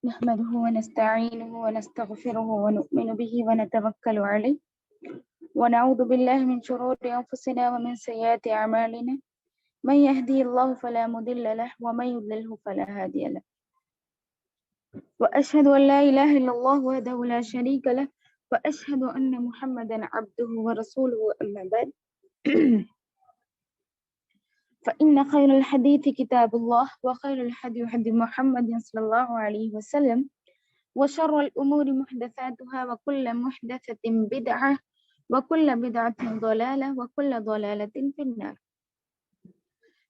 نحمده ونستعينه ونستغفره ونؤمن به ونتوكل عليه ونعوذ بالله من شرور أنفسنا ومن سيئات أعمالنا من يهدي الله فلا مضل له ومن يضلله فلا هادي له وأشهد أن لا إله إلا الله وحده لا شريك له وأشهد أن محمدا عبده ورسوله أما بعد فإن خير الحديث كتاب الله وخير الهدي هدي محمد صلى الله عليه وسلم وشر الأمور محدثاتها وكل محدثة بدعة وكل بدعة ضلالة وكل ضلالة في النار.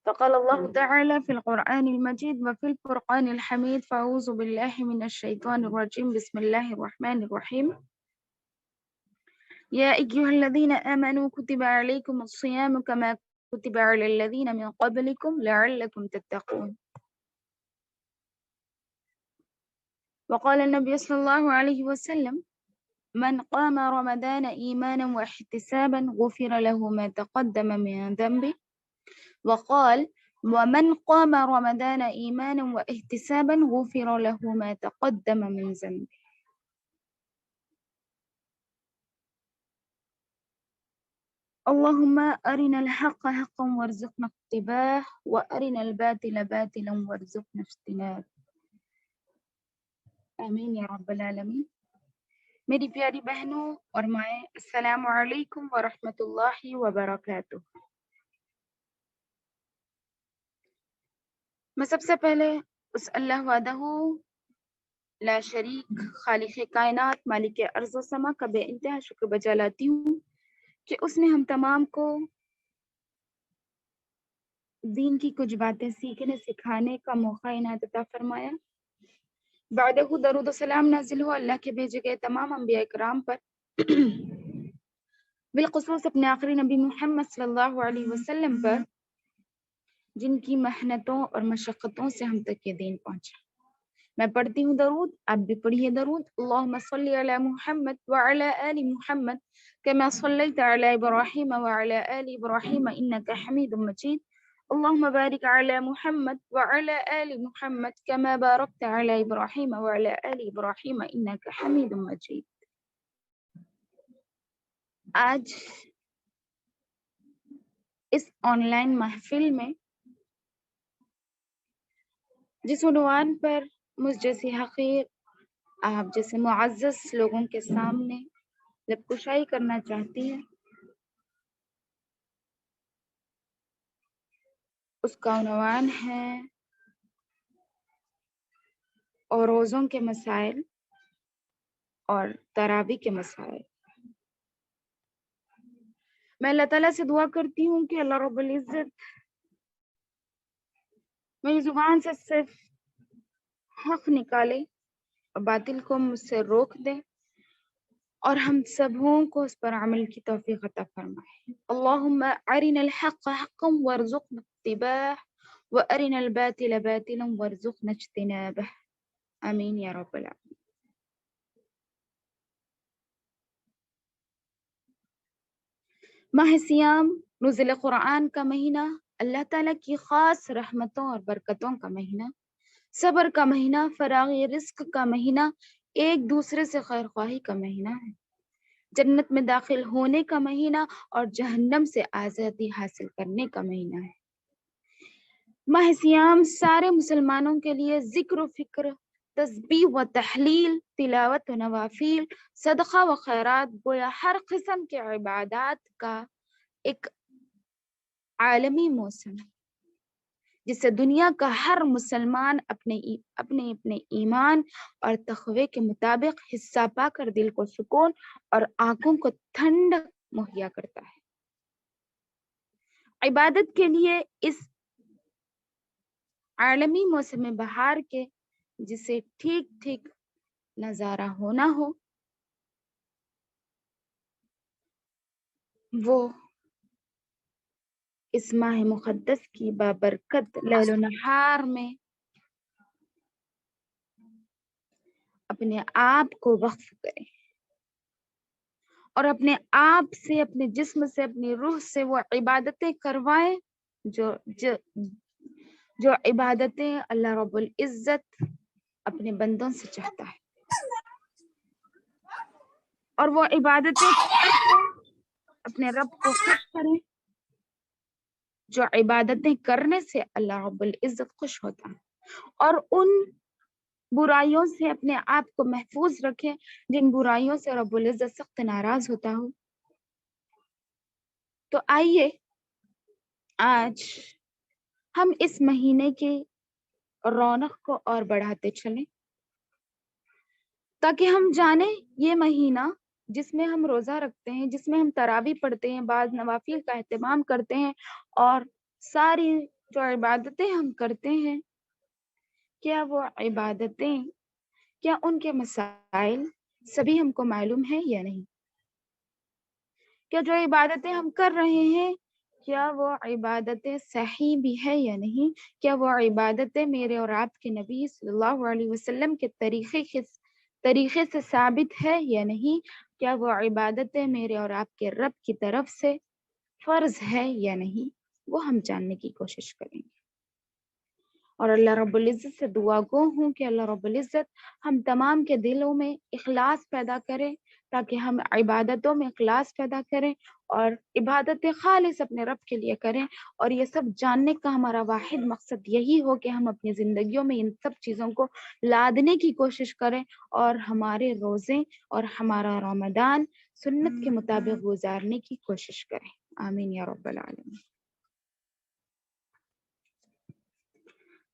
فقال الله تعالى في القرآن المجيد وفي الفرقان الحميد فأعوذ بالله من الشيطان الرجيم بسم الله الرحمن الرحيم. يا أيها الذين آمنوا كتب عليكم الصيام كما كتب على الذين من قبلكم لعلكم تتقون. وقال النبي صلى الله عليه وسلم من قام رمضان إيمانا واحتسابا غفر له ما تقدم من ذنبه. وقال ومن قام رمضان إيمانا واحتسابا غفر له ما تقدم من ذنبه. اللهم أرنا الحق حقا وارزقنا اتباعه وأرنا الباطل باطلا وارزقنا اجتنابه. آمین یا رب العالمین. میری پیاری بہنوں اور مائیں، السلام علیکم ورحمۃ اللہ وبرکاتہ. میں سب سے پہلے اس اللہ وحدہ لا شریک خالق کائنات مالک ارض و سما کا بے انتہا شکر بجا لاتی ہوں کہ اس نے ہم تمام کو دین کی کچھ باتیں سیکھنے سکھانے کا موقع عنایت عطا فرمایا. بعدہ درود و سلام نازل ہو اللہ کے بھیجے گئے تمام انبیاء کرام پر، بالخصوص اپنے آخری نبی محمد صلی اللہ علیہ وسلم پر، جن کی محنتوں اور مشقتوں سے ہم تک یہ دین پہنچا. میں پڑھتی ہوں درود، آپ بھی پڑھیے درود. اللہم صلی علی محمد وعلی آل محمد کما صلیت علی ابراہیم وعلی آل ابراہیم انک حمید مجید. اللہم بارک علی محمد وعلی آل محمد کما بارکت علی ابراہیم وعلی آل ابراہیم انک حمید مجید. آج اس آن لائن محفل میں جس عنوان پر مجھ جیسی حقیر، آپ جیسے معزز لوگوں کے سامنے لب کشائی کرنا چاہتی ہے، اس کا عنوان ہے اور روزوں کے مسائل اور تراویح کے مسائل. میں اللہ تعالیٰ سے دعا کرتی ہوں کہ اللہ رب العزت میری زبان سے صرف حق نکالے اور باطل کو مجھ سے روک دے اور ہم سبوں کو اس پر عمل کی توفیق عطا فرمائے. اللہم ارنا الحق حقا وارزقنا اتباعه وارنا الباطل باطلا وارزقنا اجتنابه. آمین یا رب العالمین. ماہ سیام نزول قرآن کا مہینہ، اللہ تعالیٰ کی خاص رحمتوں اور برکتوں کا مہینہ، صبر کا مہینہ، فراغی رزق کا مہینہ، ایک دوسرے سے خیر خواہی کا مہینہ ہے، جنت میں داخل ہونے کا مہینہ اور جہنم سے آزادی حاصل کرنے کا مہینہ ہے. ماہ سیام سارے مسلمانوں کے لیے ذکر و فکر، تسبیح و تحلیل، تلاوت و نوافل، صدقہ و خیرات، گویا ہر قسم کے عبادات کا ایک عالمی موسم ہے جس سے دنیا کا ہر مسلمان اپنے ایمان اور تقوی کے مطابق حصہ پا کر دل کو سکون اور آنکھوں کو ٹھنڈک مہیا کرتا ہے. عبادت کے لیے اس عالمی موسم بہار کے جسے ٹھیک ٹھیک نظارہ ہونا ہو، وہ اس ماہ مقدس کی بابرکت لیل و نہار میں اپنے آپ کو وقف کرے اور اپنے آپ سے، اپنے جسم سے، اپنی روح سے وہ عبادتیں کروائے جو عبادتیں اللہ رب العزت اپنے بندوں سے چاہتا ہے، اور وہ عبادتیں اپنے رب کو خوش کریں. جو عبادتیں کرنے سے اللہ رب العزت خوش ہوتا ہے، اور ان برائیوں سے اپنے آپ کو محفوظ رکھیں جن برائیوں سے رب العزت سخت ناراض ہوتا ہو. تو آئیے آج ہم اس مہینے کی رونق کو اور بڑھاتے چلیں، تاکہ ہم جانیں یہ مہینہ جس میں ہم روزہ رکھتے ہیں، جس میں ہم تراویح پڑھتے ہیں، بعض نوافل کا اہتمام کرتے ہیں، اور ساری جو عبادتیں ہم کرتے ہیں، کیا وہ عبادتیں، کیا ان کے مسائل سبھی ہم کو معلوم ہے یا نہیں؟ کیا جو عبادتیں ہم کر رہے ہیں کیا وہ عبادتیں صحیح بھی ہے یا نہیں؟ کیا وہ عبادتیں میرے اور آپ کے نبی صلی اللہ علیہ وسلم کے طریقے سے ثابت ہے یا نہیں؟ کیا وہ عبادتیں میرے اور آپ کے رب کی طرف سے فرض ہے یا نہیں؟ وہ ہم جاننے کی کوشش کریں گے. اور اللہ رب العزت سے دعا گو ہوں کہ اللہ رب العزت ہم تمام کے دلوں میں اخلاص پیدا کرے، تاکہ ہم عبادتوں میں اخلاص پیدا کریں اور عبادتیں خالص اپنے رب کے لیے کریں. اور یہ سب جاننے کا ہمارا واحد مقصد یہی ہو کہ ہم اپنی زندگیوں میں ان سب چیزوں کو لادنے کی کوشش کریں، اور ہمارے روزے اور ہمارا رمضان سنت کے مطابق گزارنے کی کوشش کریں. آمین یا رب العالمین.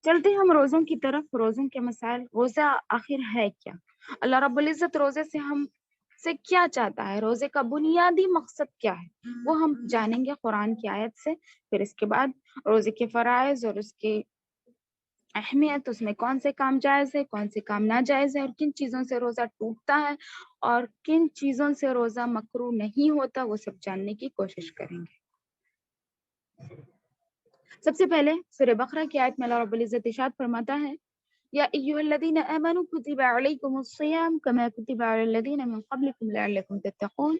چلتے ہم روزوں کی طرف. روزوں کے مسائل. روزہ آخر ہے کیا؟ اللہ رب العزت روزے سے ہم سے کیا چاہتا ہے؟ روزے کا بنیادی مقصد کیا ہے؟ وہ ہم جانیں گے قرآن کی آیت سے. پھر اس کے بعد روزے کے فرائض اور اس کی اہمیت، اس میں کون سے کام جائز ہے، کون سے کام ناجائز ہے، اور کن چیزوں سے روزہ ٹوٹتا ہے اور کن چیزوں سے روزہ مکروہ نہیں ہوتا، وہ سب جاننے کی کوشش کریں گے. سب سے پہلے سورہ بقرہ کی آیت میں اللہ رب العزت ارشاد فرماتا ہے، یا ایھا الذین آمنوا کتب علیکم الصیام کما کتب علی الذین من قبلکم لعلکم تتقون.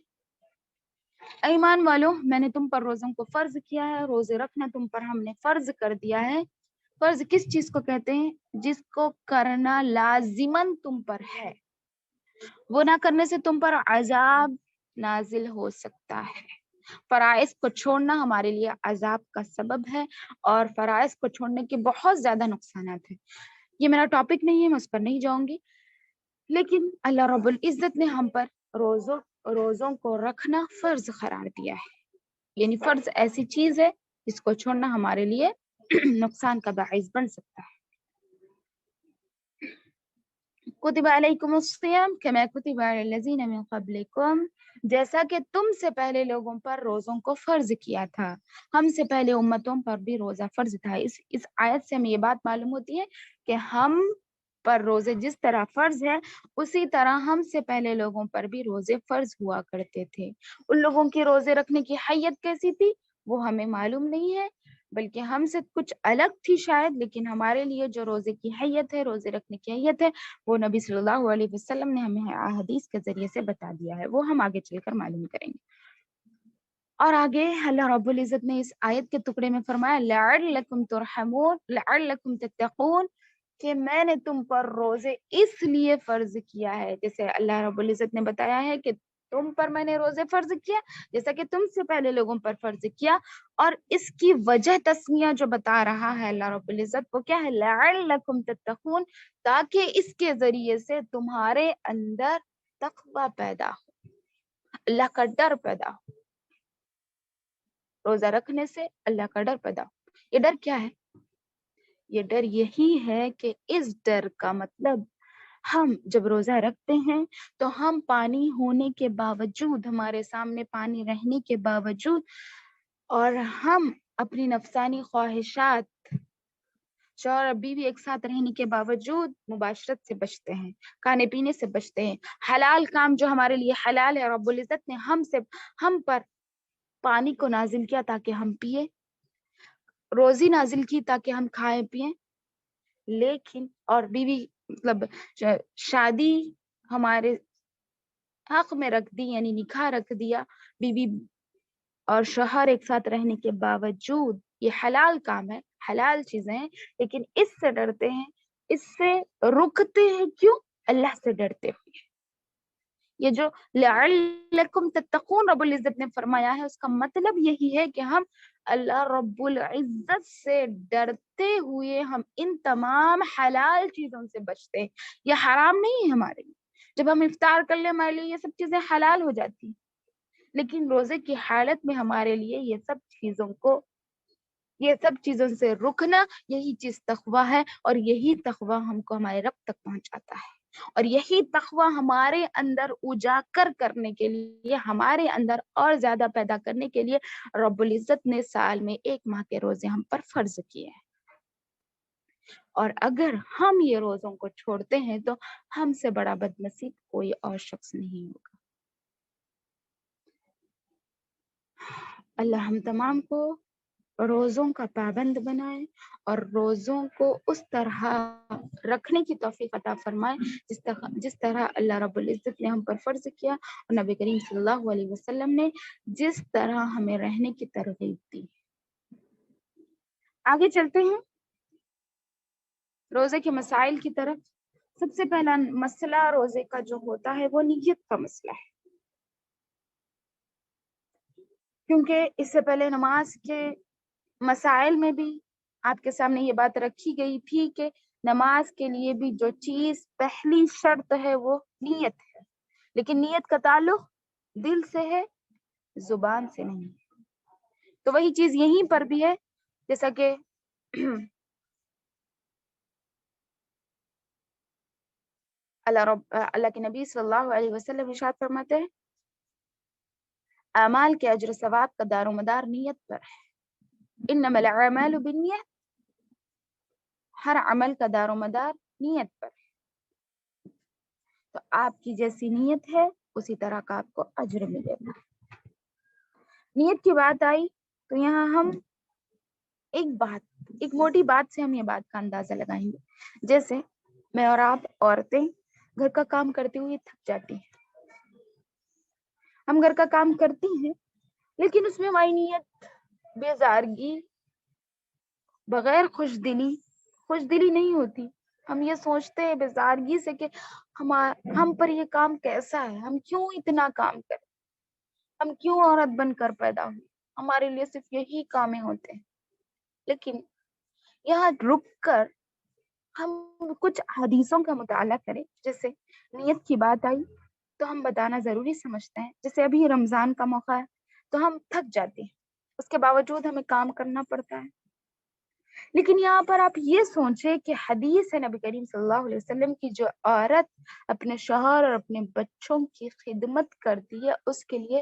ایمان والو، میں نے تم پر روزوں کو فرض کیا ہے، روزے رکھنا تم پر ہم نے فرض کر دیا ہے. فرض کس چیز کو کہتے ہیں؟ جس کو کرنا لازماً تم پر ہے، وہ نہ کرنے سے تم پر عذاب نازل ہو سکتا ہے. فرائض کو چھوڑنا ہمارے لیے عذاب کا سبب ہے، اور فرائض کو چھوڑنے کے بہت زیادہ نقصانات ہیں. یہ میرا ٹاپک نہیں ہے، میں اس پر نہیں جاؤں گی، لیکن اللہ رب العزت نے ہم پر روزوں کو رکھنا فرض قرار دیا ہے. یعنی فرض ایسی چیز ہے جس کو چھوڑنا ہمارے لیے نقصان کا باعث بن سکتا ہے. کتب علیکم الصیام کما کتب علی الذین من قبلکم، جیسا کہ تم سے پہلے لوگوں پر روزوں کو فرض کیا تھا، ہم سے پہلے امتوں پر بھی روزہ فرض تھا. اس آیت سے ہمیں یہ بات معلوم ہوتی ہے کہ ہم پر روزے جس طرح فرض ہے، اسی طرح ہم سے پہلے لوگوں پر بھی روزے فرض ہوا کرتے تھے. ان لوگوں کی روزے رکھنے کی حیت کیسی تھی وہ ہمیں معلوم نہیں ہے، بلکہ ہم سے کچھ الگ تھی شاید، لیکن ہمارے لیے جو روزے کی حیت ہے، روزے رکھنے کی حیت ہے، وہ نبی صلی اللہ علیہ وسلم نے ہمیں احادیث کے ذریعے سے بتا دیا ہے. وہ ہم آگے چل کر معلوم کریں گے. اور آگے اللہ رب العزت نے اس آیت کے ٹکڑے میں فرمایا لعلکم ترحمون لعلکم تتقون، کہ میں نے تم پر روزے اس لیے فرض کیا ہے. جیسے اللہ رب العزت نے بتایا ہے کہ تم پر میں نے روزے فرض کیا، جیسا کہ تم سے پہلے لوگوں پر فرض کیا. اور اس کی وجہ تسمیہ جو بتا رہا ہے اللہ رب العزت، وہ کیا ہے؟ لعلکم تتقون، تاکہ اس کے ذریعے سے تمہارے اندر تقوی پیدا ہو، اللہ کا ڈر پیدا ہو. روزہ رکھنے سے اللہ کا ڈر پیدا ہو. یہ ڈر کیا ہے؟ یہ ڈر یہی ہے کہ اس ڈر کا مطلب ہم جب روزہ رکھتے ہیں تو ہم پانی ہونے کے باوجود، ہمارے سامنے پانی رہنے کے باوجود، اور ہم اپنی نفسانی خواہشات، شوہر اور بیوی ایک ساتھ رہنے کے باوجود مباشرت سے بچتے ہیں، کھانے پینے سے بچتے ہیں. حلال کام جو ہمارے لیے حلال ہے، رب العزت نے ہم پر پانی کو نازل کیا تاکہ ہم پیے، روزی نازل کی تاکہ ہم کھائیں پیئیں. لیکن اور بیوی مطلب شادی ہمارے حق میں رکھ دی، یعنی نکاح رکھ دیا بیوی اور شوہر ایک ساتھ رہنے کے باوجود. یہ حلال کام ہے، حلال چیزیں ہیں، لیکن اس سے ڈرتے ہیں اس سے رکتے ہیں کیوں؟ اللہ سے ڈرتے ہوئے. یہ جو لعلکم تتقون رب العزت نے فرمایا ہے، اس کا مطلب یہی ہے کہ ہم اللہ رب العزت سے ڈرتے ہوئے ہم ان تمام حلال چیزوں سے بچتے ہیں. یہ حرام نہیں ہے ہمارے لیے. جب ہم افطار کر لیں ہمارے لیے یہ سب چیزیں حلال ہو جاتی ہیں، لیکن روزے کی حالت میں ہمارے لیے یہ سب چیزوں سے رکنا، یہی چیز تقویٰ ہے. اور یہی تقویٰ ہم کو ہمارے رب تک پہنچاتا ہے. اور یہی تقویٰ ہمارے اندر اجاگر کرنے کے لیے، ہمارے اندر اور زیادہ پیدا کرنے کے لیے رب العزت نے سال میں 1 ماہ کے روزے ہم پر فرض کیے ہیں. اور اگر ہم یہ روزوں کو چھوڑتے ہیں تو ہم سے بڑا بدنصیب کوئی اور شخص نہیں ہوگا. اللہ ہم تمام کو روزوں کا پابند بنائے اور روزوں کو اس طرح رکھنے کی توفیق عطا فرمائے جس طرح اللہ رب العزت نے ہم پر فرض کیا اور نبی کریم صلی اللہ علیہ وسلم نے جس طرح ہمیں رہنے کی ترغیب دی. آگے چلتے ہیں روزے کے مسائل کی طرف. سب سے پہلا مسئلہ روزے کا جو ہوتا ہے وہ نیت کا مسئلہ ہے، کیونکہ اس سے پہلے نماز کے مسائل میں بھی آپ کے سامنے یہ بات رکھی گئی تھی کہ نماز کے لیے بھی جو چیز پہلی شرط ہے وہ نیت ہے، لیکن نیت کا تعلق دل سے ہے، زبان سے نہیں. تو وہی چیز یہیں پر بھی ہے، جیسا کہ اللہ کے نبی صلی اللہ علیہ وسلم ارشاد فرماتے ہیں اعمال کے اجر و ثواب کا دار و مدار نیت پر ہے. انما الاعمال بالنیت، ہر عمل کا دار و مدار نیت پر ہے. تو آپ کی جیسی نیت ہے اسی طرح کا آپ کو اجر ملے گا. نیت کی بات آئی تو یہاں ہم ایک موٹی بات سے ہم یہ بات کا اندازہ لگائیں گے. جیسے میں اور آپ عورتیں گھر کا کام کرتے ہوئے تھک جاتی ہیں. ہم گھر کا کام کرتی ہیں لیکن اس میں ہماری نیت بیزارگی، بغیر خوش دلی نہیں ہوتی. ہم یہ سوچتے ہیں بیزارگی سے کہ ہم پر یہ کام کیسا ہے، ہم کیوں اتنا کام کریں، ہم کیوں عورت بن کر پیدا ہوئی، ہمارے لیے صرف یہی کام ہوتے ہیں. لیکن یہاں رک کر ہم کچھ حدیثوں کا مطالعہ کریں. جیسے نیت کی بات آئی تو ہم بتانا ضروری سمجھتے ہیں. جیسے ابھی رمضان کا موقع ہے تو ہم تھک جاتے ہیں، اس کے باوجود ہمیں کام کرنا پڑتا ہے. لیکن یہاں پر آپ یہ سوچیں کہ حدیث ہے نبی کریم صلی اللہ علیہ وسلم کی، جو عورت اپنے شوہر اور اپنے بچوں کی خدمت کرتی ہے اس کے لیے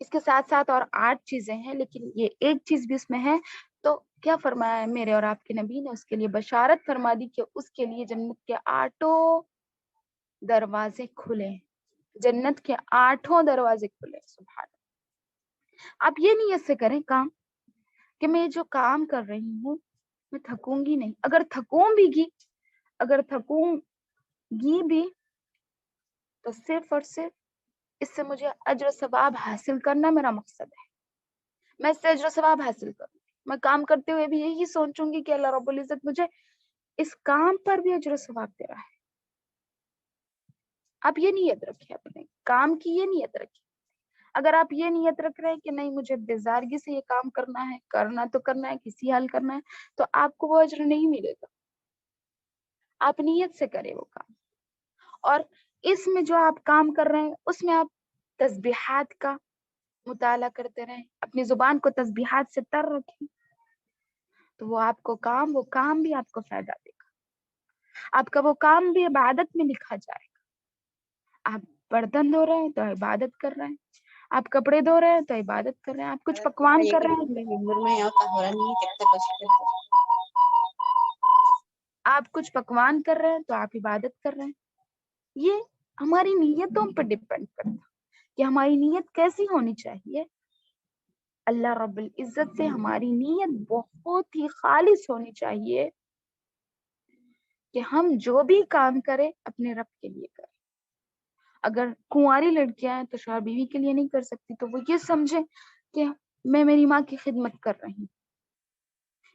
اس کے ساتھ ساتھ اور 8 چیزیں ہیں، لیکن یہ ایک چیز بھی اس میں ہے. تو کیا فرمایا ہے میرے اور آپ کے نبی نے؟ اس کے لیے بشارت فرما دی کہ اس کے لیے جنت کے 8 دروازے کھلے، جنت کے 8 دروازے کھلے. سبحان اللہ. آپ یہ نیت سے کریں کام کہ میں جو کام کر رہی ہوں میں تھکوں گی نہیں. اگر تھکوں گی بھی تو صرف اور صرف اس سے مجھے اجر و ثواب حاصل کرنا میرا مقصد ہے. میں اس سے اجر و ثواب حاصل کروں. میں کام کرتے ہوئے بھی یہی سوچوں گی کہ اللہ رب العزت مجھے اس کام پر بھی اجر و ثواب دے رہا ہے. آپ یہ نیت رکھیں، اپنے کام کی یہ نیت رکھیں. اگر آپ یہ نیت رکھ رہے ہیں کہ نہیں مجھے بیزارگی سے یہ کام کرنا ہے، کرنا تو کرنا ہے، کسی حال کرنا ہے، تو آپ کو وہ اجر نہیں ملے گا. آپ نیت سے کریں وہ کام. اور اس میں جو آپ کام کر رہے ہیں اس میں آپ تسبیحات کا مطالعہ کرتے رہیں، اپنی زبان کو تسبیحات سے تر رکھیں، تو وہ کام بھی آپ کو فائدہ دے گا. آپ کا وہ کام بھی عبادت میں لکھا جائے گا. آپ برتن دھو رہے ہیں تو عبادت کر رہے ہیں، آپ کپڑے دھو رہے ہیں تو عبادت کر رہے ہیں، آپ کچھ پکوان کر رہے ہیں، آپ کچھ پکوان کر رہے ہیں تو آپ عبادت کر رہے ہیں. یہ ہماری نیتوں پر ڈیپینڈ کرتا کہ ہماری نیت کیسی ہونی چاہیے. اللہ رب العزت سے ہماری نیت بہت ہی خالص ہونی چاہیے کہ ہم جو بھی کام کریں اپنے رب کے لیے کریں. اگر کنواری لڑکیاں ہیں تو شوہر بیوی کے لیے نہیں کر سکتی، تو وہ یہ سمجھیں کہ میں میری ماں کی خدمت کر رہی ہوں،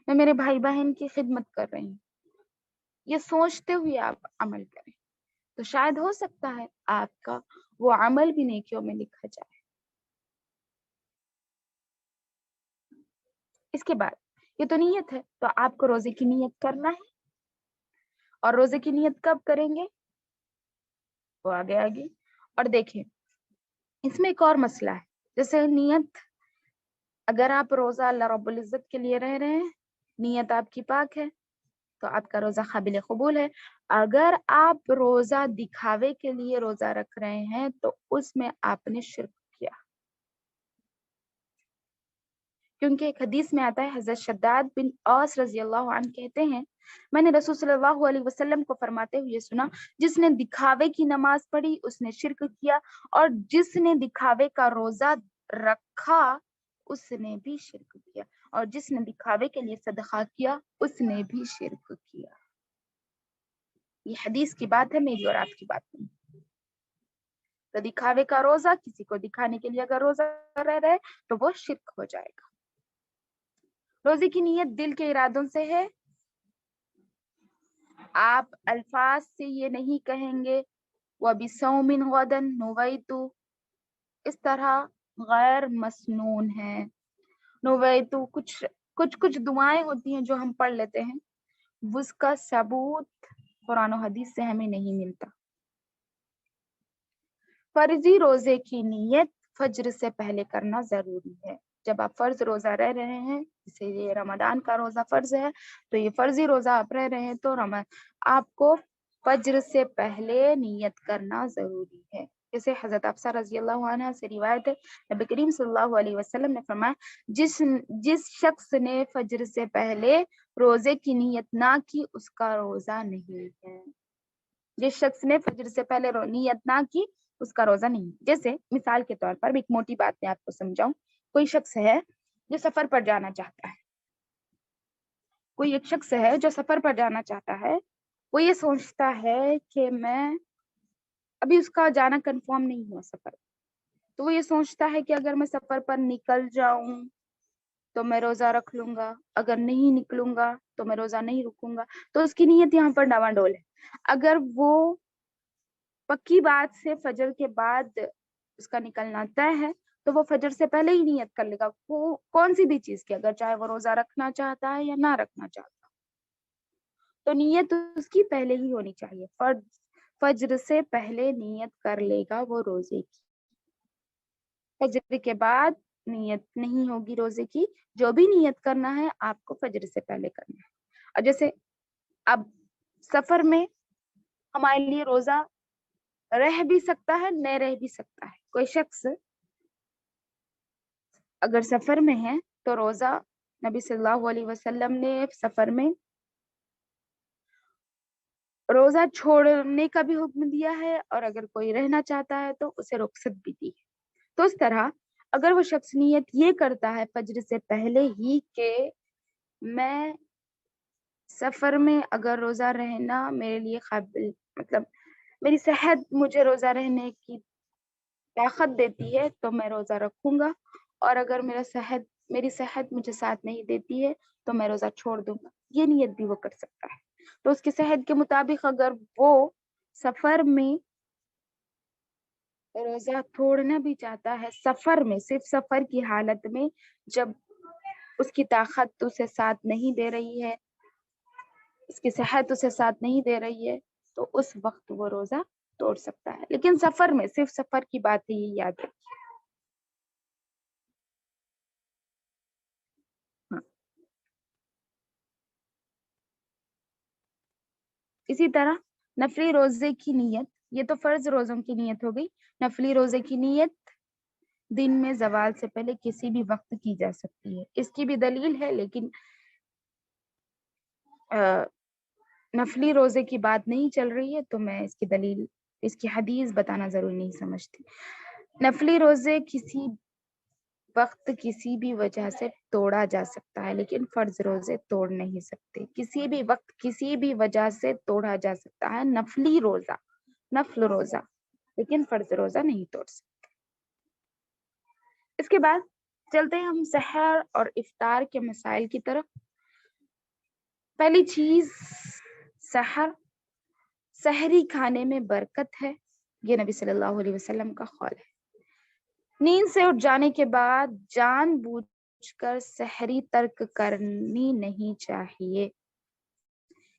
میں میرے بھائی بہن کی خدمت کر رہی ہوں، یہ سوچتے ہوئے آپ عمل کریں تو شاید ہو سکتا ہے آپ کا وہ عمل بھی نیکیوں میں لکھا جائے۔ اس کے بعد یہ تو نیت ہے، تو آپ کو روزے کی نیت کرنا ہے، اور روزے کی نیت کب کریں گے وہ آگے اور دیکھیں اس میں ایک اور مسئلہ ہے، جیسے نیت اگر آپ روزہ اللہ رب العزت کے لیے رہ رہے ہیں، نیت آپ کی پاک ہے تو آپ کا روزہ قابل قبول ہے۔ اگر آپ روزہ دکھاوے کے لیے روزہ رکھ رہے ہیں تو اس میں آپ نے شرک کیا، کیونکہ ایک حدیث میں آتا ہے، حضرت شداد بن اوس رضی اللہ عنہ کہتے ہیں میں نے رسول صلی اللہ علیہ وسلم کو فرماتے ہوئے سنا، جس نے دکھاوے کی نماز پڑھی اس نے شرک کیا، اور جس نے دکھاوے کا روزہ رکھا اس نے بھی شرک کیا، اور جس نے دکھاوے کے لیے صدقہ کیا اس نے بھی شرک کیا۔ یہ حدیث کی بات ہے، میری اور آپ کی بات نہیں۔ تو دکھاوے کا روزہ، کسی کو دکھانے کے لیے اگر روزہ رہ رہے تو وہ شرک ہو جائے گا۔ روزے کی نیت دل کے ارادوں سے ہے، آپ الفاظ سے یہ نہیں کہیں گے وَبِصَوْمٍ غَدًا نُوَيْتُ، اس طرح غیر مسنون ہے۔ نویتو کچھ دعائیں ہوتی ہیں جو ہم پڑھ لیتے ہیں، اس کا ثبوت قرآن و حدیث سے ہمیں نہیں ملتا۔ فرضی روزے کی نیت فجر سے پہلے کرنا ضروری ہے۔ جب آپ فرض روزہ رہ رہے ہیں، جیسے یہ رمضان کا روزہ فرض ہے تو یہ فرضی روزہ آپ رہ رہے ہیں تو آپ کو فجر سے پہلے نیت کرنا ضروری ہے۔ جیسے حضرت حفصہ رضی اللہ عنہ سے روایت ہے، نبی کریم صلی اللہ علیہ وسلم نے فرمایا جس شخص نے فجر سے پہلے روزے کی نیت نہ کی اس کا روزہ نہیں ہے۔ جس شخص نے فجر سے پہلے نیت نہ کی اس کا روزہ نہیں۔ جیسے مثال کے طور پر ایک موٹی بات میں آپ کو سمجھاؤں، کوئی شخص ہے جو سفر پر جانا چاہتا ہے، کوئی ایک شخص ہے جو سفر پر جانا چاہتا ہے، وہ یہ سوچتا ہے کہ میں ابھی اس کا جانا کنفرم نہیں ہوا سفر، تو وہ یہ سوچتا ہے کہ اگر میں سفر پر نکل جاؤں تو میں روزہ رکھ لوں گا، اگر نہیں نکلوں گا تو میں روزہ نہیں رکوں گا، تو اس کی نیت یہاں پر ڈاواڈول ہے۔ اگر وہ پکی بات سے فجر کے بعد اس کا نکلنا طے ہے تو وہ فجر سے پہلے ہی نیت کر لے گا، وہ کون سی بھی چیز کی، اگر چاہے وہ روزہ رکھنا چاہتا ہے یا نہ رکھنا چاہتا، تو نیت اس کی پہلے ہی ہونی چاہیے۔ فجر سے پہلے نیت کر لے گا وہ روزے کی، فجر کے بعد نیت نہیں ہوگی روزے کی۔ جو بھی نیت کرنا ہے آپ کو فجر سے پہلے کرنا ہے۔ اور جیسے اب سفر میں ہمارے لیے روزہ رہ بھی سکتا ہے، نہ رہ بھی سکتا ہے۔ کوئی شخص اگر سفر میں ہے تو روزہ نبی صلی اللہ علیہ وسلم نے سفر میں روزہ چھوڑنے کا بھی حکم دیا ہے، اور اگر کوئی رہنا چاہتا ہے تو اسے رخصت بھی دی ہے۔ تو اس طرح اگر وہ شخص نیت یہ کرتا ہے فجر سے پہلے ہی کہ میں سفر میں اگر روزہ رہنا میرے لیے قابل، مطلب میری صحت مجھے روزہ رہنے کی طاقت دیتی ہے تو میں روزہ رکھوں گا، اور اگر میری صحت مجھے ساتھ نہیں دیتی ہے تو میں روزہ چھوڑ دوں گا، یہ نیت بھی وہ کر سکتا ہے۔ تو اس کی صحت کے مطابق اگر وہ سفر میں روزہ چھوڑنا بھی چاہتا ہے، سفر میں صرف سفر کی حالت میں جب اس کی طاقت اسے ساتھ نہیں دے رہی ہے، اس کی صحت اسے ساتھ نہیں دے رہی ہے، تو اس وقت وہ روزہ توڑ سکتا ہے۔ لیکن سفر میں صرف سفر کی بات ہی یاد رکھیے۔ اسی طرح نفلی روزے کی نیت، یہ تو فرض روزوں کی نیت ہو گئی، نفلی روزے کی نیت دن میں زوال سے پہلے کسی بھی وقت کی جا سکتی ہے۔ اس کی بھی دلیل ہے، لیکن نفلی روزے کی بات نہیں چل رہی ہے تو میں اس کی دلیل، اس کی حدیث بتانا ضروری نہیں سمجھتی۔ نفلی روزے کسی وقت کسی بھی وجہ سے توڑا جا سکتا ہے، لیکن فرض روزے توڑ نہیں سکتے۔ کسی بھی وقت کسی بھی وجہ سے توڑا جا سکتا ہے نفلی روزہ، نفل روزہ، لیکن فرض روزہ نہیں توڑ سکتے۔ اس کے بعد چلتے ہیں ہم سحر اور افطار کے مسائل کی طرف۔ پہلی چیز، سحر سحری کھانے میں برکت ہے، یہ نبی صلی اللہ علیہ وسلم کا قول ہے۔ نیند سے اٹھ جانے کے بعد جان بوجھ کر سحری ترک کرنی نہیں چاہیے۔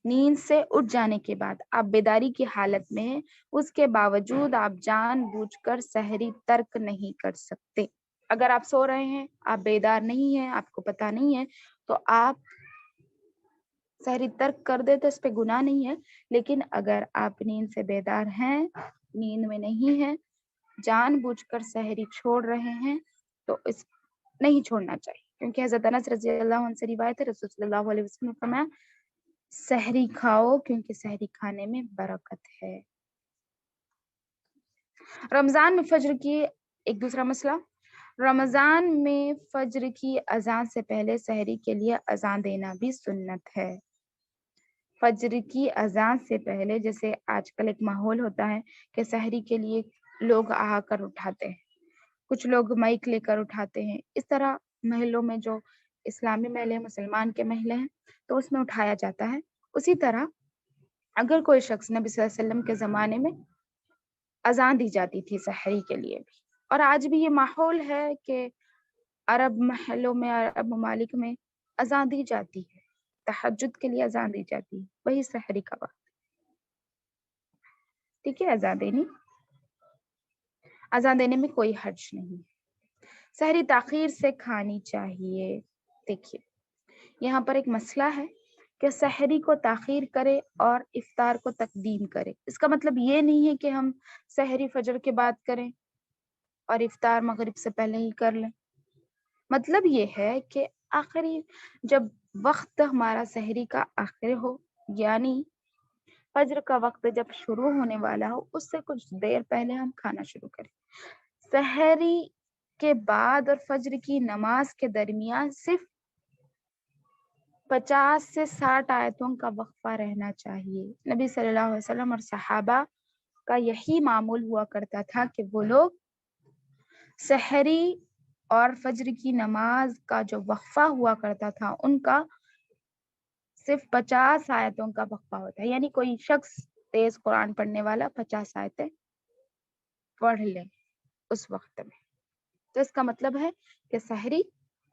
نیند سے اٹھ جانے کے بعد آپ بیداری کی حالت میں ہیں، اس کے باوجود آپ جان بوجھ کر سحری ترک نہیں کر سکتے۔ اگر آپ سو رہے ہیں، آپ بیدار نہیں ہیں، آپ کو پتہ نہیں ہے، تو آپ سحری ترک کر دے تو اس پہ گناہ نہیں ہے، لیکن اگر آپ نیند سے بیدار ہیں، نیند میں نہیں ہیں، جان بوجھ کر سحری چھوڑ رہے ہیں، تو اس نہیں چھوڑنا چاہیے، کیونکہ حضرت انس رضی اللہ عنہ سے روایت ہے، رسول صلی اللہ علیہ وسلم نے فرمایا سحری کھاؤ کیونکہ سحری کھانے میں برکت ہے۔ رمضان میں فجر کی ایک دوسرا مسئلہ، رمضان میں فجر کی اذان سے پہلے سحری کے لیے اذان دینا بھی سنت ہے۔ فجر کی اذان سے پہلے، جیسے آج کل ایک ماحول ہوتا ہے کہ سحری کے لیے لوگ آ کر اٹھاتے ہیں، کچھ لوگ مائک لے کر اٹھاتے ہیں، اس طرح محلوں میں جو اسلامی محلے مسلمان کے محلے ہیں تو اس میں اٹھایا جاتا ہے۔ اسی طرح اگر کوئی شخص نبی صلی اللہ علیہ وسلم کے زمانے میں اذان دی جاتی تھی سحری کے لیے بھی، اور آج بھی یہ ماحول ہے کہ عرب محلوں میں، عرب ممالک میں اذان دی جاتی ہے، تہجد کے لیے اذان دی جاتی ہے، وہی سحری کا وقت، ٹھیک ہے، اذان دینے میں کوئی حرج نہیں۔ سحری تاخیر سے کھانی چاہیے۔ دیکھیے یہاں پر ایک مسئلہ ہے کہ سحری کو تاخیر کرے اور افطار کو تقدیم کرے، اس کا مطلب یہ نہیں ہے کہ ہم سحری فجر کے بعد کریں اور افطار مغرب سے پہلے ہی کر لیں۔ مطلب یہ ہے کہ آخری جب وقت ہمارا سحری کا آخر ہو، یعنی فجر کا وقت جب شروع ہونے والا ہو، اس سے کچھ دیر پہلے ہم کھانا شروع کریں۔ سحری کے بعد اور فجر کی نماز کے درمیان صرف 50 سے 60 آیتوں کا وقفہ رہنا چاہیے۔ نبی صلی اللہ علیہ وسلم اور صحابہ کا یہی معمول ہوا کرتا تھا کہ وہ لوگ سحری اور فجر کی نماز کا جو وقفہ ہوا کرتا تھا ان کا صرف 50 آیتوں کا وقفہ ہوتا ہے، یعنی کوئی شخص تیز قرآن پڑھنے والا 50 آیتیں پڑھ لے اس وقت میں، تو اس کا مطلب ہے کہ سحری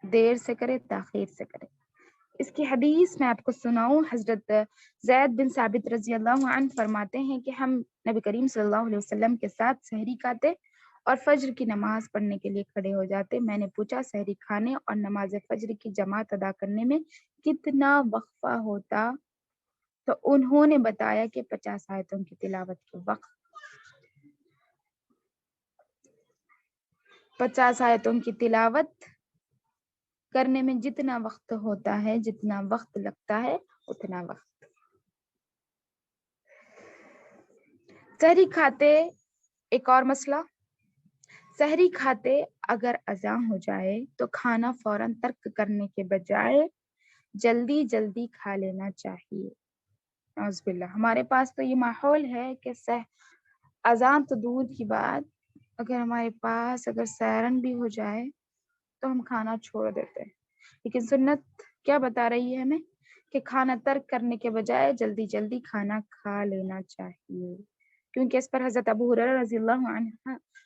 دیر سے کرے، تاخیر سے کرے۔ اس کی حدیث میں آپ کو سناؤں، حضرت زید بن ثابت رضی اللہ عنہ فرماتے ہیں کہ ہم نبی کریم صلی اللہ علیہ وسلم کے ساتھ سحری کھاتے اور فجر کی نماز پڑھنے کے لیے کھڑے ہو جاتے۔ میں نے پوچھا سحری کھانے اور نماز فجر کی جماعت ادا کرنے میں کتنا وقفہ ہوتا، تو انہوں نے بتایا کہ 50 آیتوں کی تلاوت کے وقت، 50 آیتوں کی تلاوت کرنے میں جتنا وقت ہوتا ہے، جتنا وقت لگتا ہے، اتنا وقت۔ سحری کھاتے ایک اور مسئلہ، سحری کھاتے اگر اذان ہو جائے تو کھانا فوراً ترک کرنے کے بجائے جلدی جلدی کھا لینا چاہیے۔ نعوذ باللہ، ہمارے پاس تو یہ ماحول ہے کہ اذان تو دور کی بات، اگر ہمارے پاس اگر سیرن بھی ہو جائے تو ہم کھانا چھوڑ دیتے ہیں، لیکن سنت کیا بتا رہی ہے ہمیں کہ کھانا ترک کرنے کے بجائے جلدی جلدی کھانا کھا لینا چاہیے، کیونکہ اس پر حضرت ابو ہریرہ رضی اللہ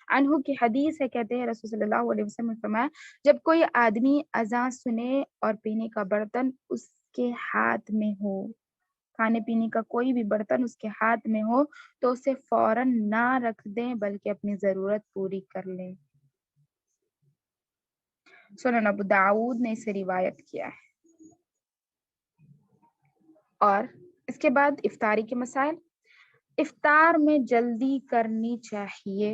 عنہ کی حدیث ہے، کہتے ہیں رسول صلی اللہ علیہ وسلم نے فرمایا جب کوئی آدمی اذان سنے اور پینے کا برتن اس کے ہاتھ میں ہو، کھانے پینے کا کوئی بھی برتن اس کے ہاتھ میں ہو تو اسے فوراً نہ رکھ دیں بلکہ اپنی ضرورت پوری کر لیں۔ سنن ابو داؤد نے اسے روایت کیا ہے۔ اور اس کے بعد افطاری کے مسائل، افطار میں جلدی کرنی چاہیے۔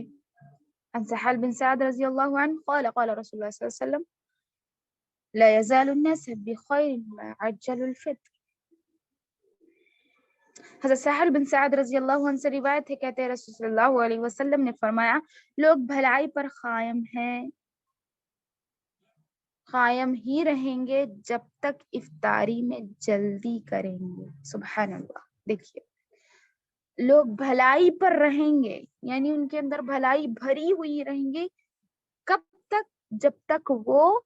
عن سہل بن سعد رضی اللہ عنہ قال قال رسول اللہ صلی اللہ علیہ وسلم لا يزال الناس بخير ما عجلوا الفطر۔ حضرت سہل بن سعد رضی اللہ عنہ سے روایت ہے، کہتے ہیں رسول صلی اللہ علیہ وسلم نے فرمایا لوگ بھلائی پر قائم ہی رہیں گے جب تک افطاری میں جلدی کریں گے۔ سبحان اللہ، دیکھیے لوگ بھلائی پر رہیں گے، یعنی ان کے اندر بھلائی بھری ہوئی رہیں گی، کب تک؟ جب تک وہ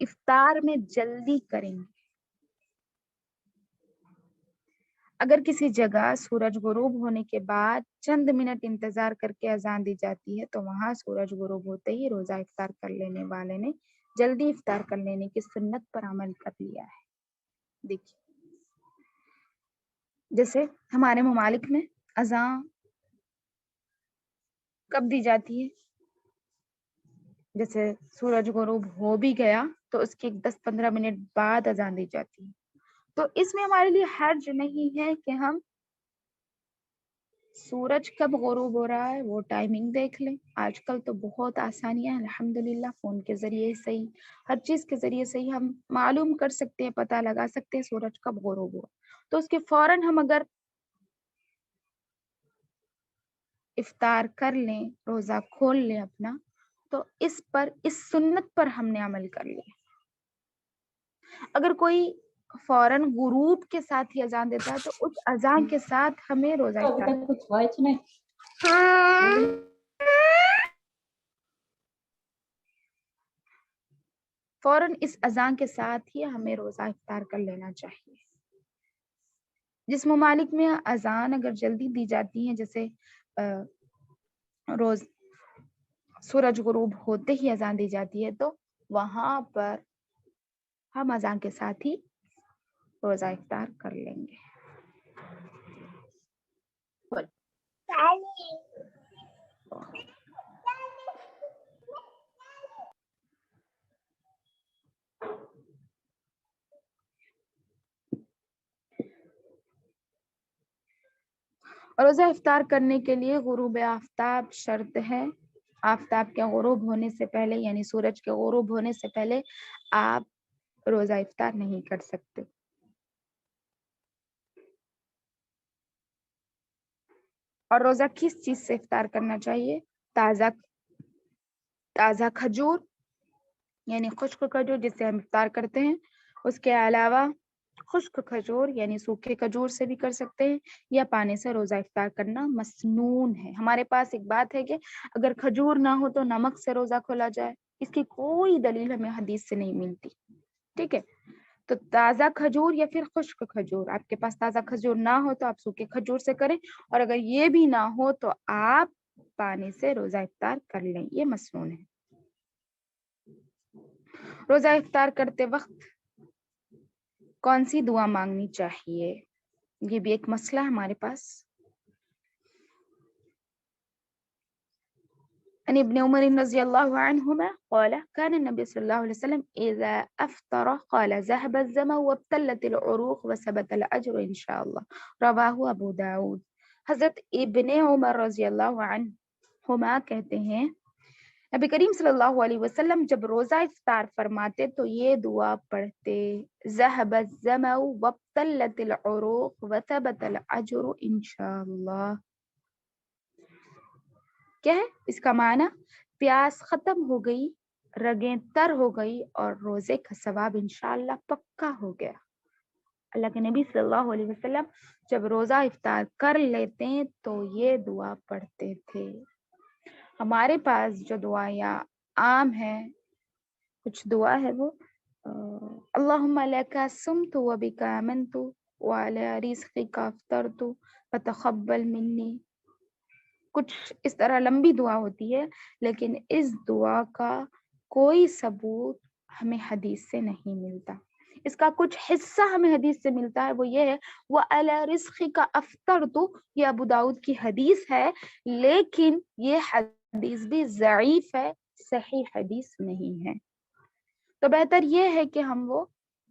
افطار میں جلدی کریں گے۔ اگر کسی جگہ سورج غروب ہونے کے بعد چند منٹ انتظار کر کے اذان دی جاتی ہے تو وہاں سورج غروب ہوتے ہی روزہ افطار کر لینے والے نے جلدی افطار کر لینے کی سنت پر عمل کر لیا ہے۔ دیکھیے جیسے ہمارے ممالک میں اذان کب دی جاتی ہے، جیسے سورج غروب ہو بھی گیا تو اس کے 10-15 منٹ بعد اذان دی جاتی ہے، تو اس میں ہمارے لیے حرج نہیں ہے کہ ہم سورج کب غروب ہو رہا ہے وہ ٹائمنگ دیکھ لیں۔ آج کل تو بہت آسانیاں ہیں الحمدللہ، فون کے ذریعے صحیح ہر چیز کے ذریعے صحیح ہم معلوم کر سکتے ہیں، پتہ لگا سکتے ہیں سورج کب غروب ہوا، تو اس کے فوراً ہم اگر افطار کر لیں، روزہ کھول لیں اپنا، تو اس سنت پر ہم نے عمل کر لیا۔ اگر کوئی فوراً غروب کے ساتھ ہی اذان دیتا ہے تو اس اذان کے ساتھ ہمیں روزہ افطار فوراً اس اذان کے ساتھ ہی ہمیں روزہ افطار کر لینا چاہیے۔ جس ممالک میں اذان اگر جلدی دی جاتی ہیں، جیسے روز سورج غروب ہوتے ہی اذان دی جاتی ہے، تو وہاں پر ہم اذان کے ساتھ ہی روزہ افطار کر لیں گے۔ روزہ افطار کرنے کے لیے غروب آفتاب شرط ہے۔ آفتاب کے غروب ہونے سے پہلے یعنی سورج کے غروب ہونے سے پہلے آپ روزہ افطار نہیں کر سکتے۔ اور روزہ کس چیز سے افطار کرنا چاہیے؟ تازہ کھجور یعنی خشک کھجور جس سے ہم افطار کرتے ہیں، اس کے علاوہ خشک کھجور یعنی سوکھے کھجور سے بھی کر سکتے ہیں، یا پانی سے روزہ افطار کرنا مسنون ہے۔ ہمارے پاس ایک بات ہے کہ اگر کھجور نہ ہو تو نمک سے روزہ کھولا جائے، اس کی کوئی دلیل ہمیں حدیث سے نہیں ملتی، ٹھیک ہے؟ تو تازہ کھجور یا پھر خشک کھجور، آپ کے پاس تازہ کھجور نہ ہو تو آپ سوکھے کھجور سے کریں، اور اگر یہ بھی نہ ہو تو آپ پانی سے روزہ افطار کر لیں، یہ مسنون ہے۔ روزہ افطار کرتے وقت کون سی دعا مانگنی چاہیے، یہ بھی ایک مسئلہ ہے ہمارے پاس۔ عن ابن عمر رضی اللہ عنہما قال كان النبي صلی اللہ علیہ وسلم اذا افطر قال ذهب الظمأ وابتلت العروق وثبت الاجر ان شاء الله، رواہ ابو داود۔ حضرت ابن عمر رضی اللہ عنہما کہتے ہیں نبی کریم صلی اللہ علیہ وسلم جب روزہ افطار فرماتے تو یہ دعا پڑھتے، ذهب الظمأ وابتلت العروق وثبت الاجر ان شاء اللہ۔ کیا ہے اس کا معنی؟ پیاس ختم ہو گئی، رگیں تر ہو گئی، اور روزے کا ثواب انشاءاللہ پکا ہو گیا۔ اللہ کے نبی صلی اللہ علیہ وسلم جب روزہ افطار کر لیتے تو یہ دعا پڑھتے تھے۔ ہمارے پاس جو دعائیں عام ہے، کچھ دعا ہے وہ اللہم لک صمت وبک آمنت وعلی رزقک افطرت فتقبل منی، کچھ اس طرح لمبی دعا ہوتی ہے، لیکن اس دعا کا کوئی ثبوت ہمیں حدیث سے نہیں ملتا۔ اس کا کچھ حصہ ہمیں حدیث سے ملتا ہے، وہ یہ ہے وَعَلَى رِزْقِكَ أَفْطَرْتُ، یہ ابو داؤد کی حدیث ہے، لیکن یہ حدیث بھی ضعیف ہے، صحیح حدیث نہیں ہے۔ تو بہتر یہ ہے کہ ہم وہ